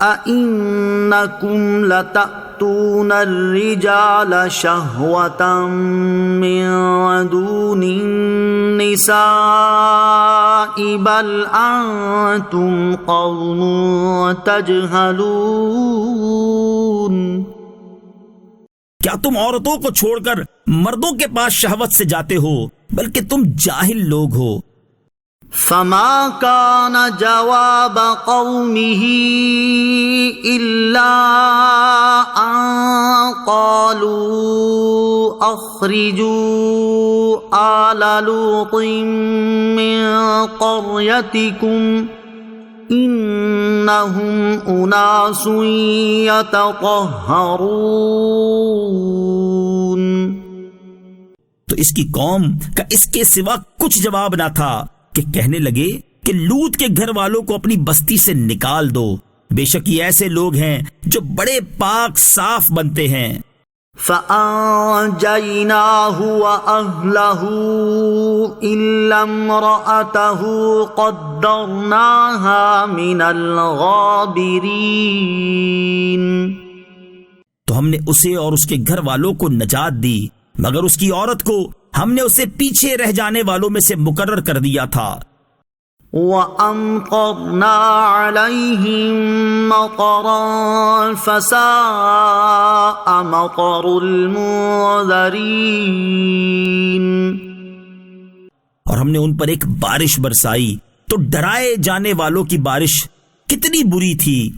أَإِنَّكُمْ لَتَأْتُونَ الرِّجَالَ شَهْوَةً مِّن دُونِ النِّسَاءِ بَلْ أَنْتُمْ قَوْمٌ تَجْهَلُونَ۔ کیا تم عورتوں کو چھوڑ کر مردوں کے پاس شہوت سے جاتے ہو؟ بلکہ تم جاہل لوگ ہو۔ فما كان جواب قومه إلا أن قالوا أخرجوا آل لوط من قريتكم إنهم أناس يتطهرون. تو اس کی قوم کا اس کے سوا کچھ جواب نہ تھا کہ کہنے لگے کہ لوط کے گھر والوں کو اپنی بستی سے نکال دو، بے شک یہ ایسے لوگ ہیں جو بڑے پاک صاف بنتے ہیں. فأنجيناه وأهله إلا امرأته قدرناها من الغابرين. تو ہم نے اسے اور اس کے گھر والوں کو نجات دی، مگر اس کی عورت کو ہم نے اسے پیچھے رہ جانے والوں میں سے مقرر کر دیا تھا. وَأَمْطَرْنَا عَلَيْهِمْ مَطَرًا فَسَاءَ مَطَرُ الْمُنذَرِينَ. اور ہم نے ان پر ایک بارش برسائی تو ڈرائے جانے والوں کی بارش کتنی بری تھی.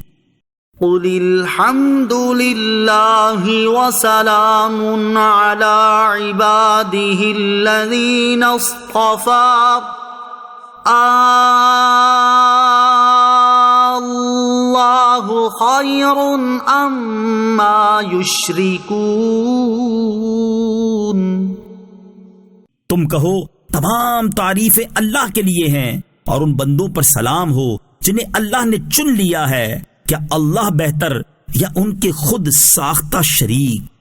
قُلِ الْحَمْدُ لِلَّهِ وَسَلَامٌ عَلَى عِبَادِهِ الَّذِينَ اصْطَفَى اللہ خیر اما یشرکون. تم کہو تمام تعریفیں اللہ کے لیے ہیں اور ان بندوں پر سلام ہو جنہیں اللہ نے چن لیا ہے. کیا اللہ بہتر یا ان کے خود ساختہ شریک؟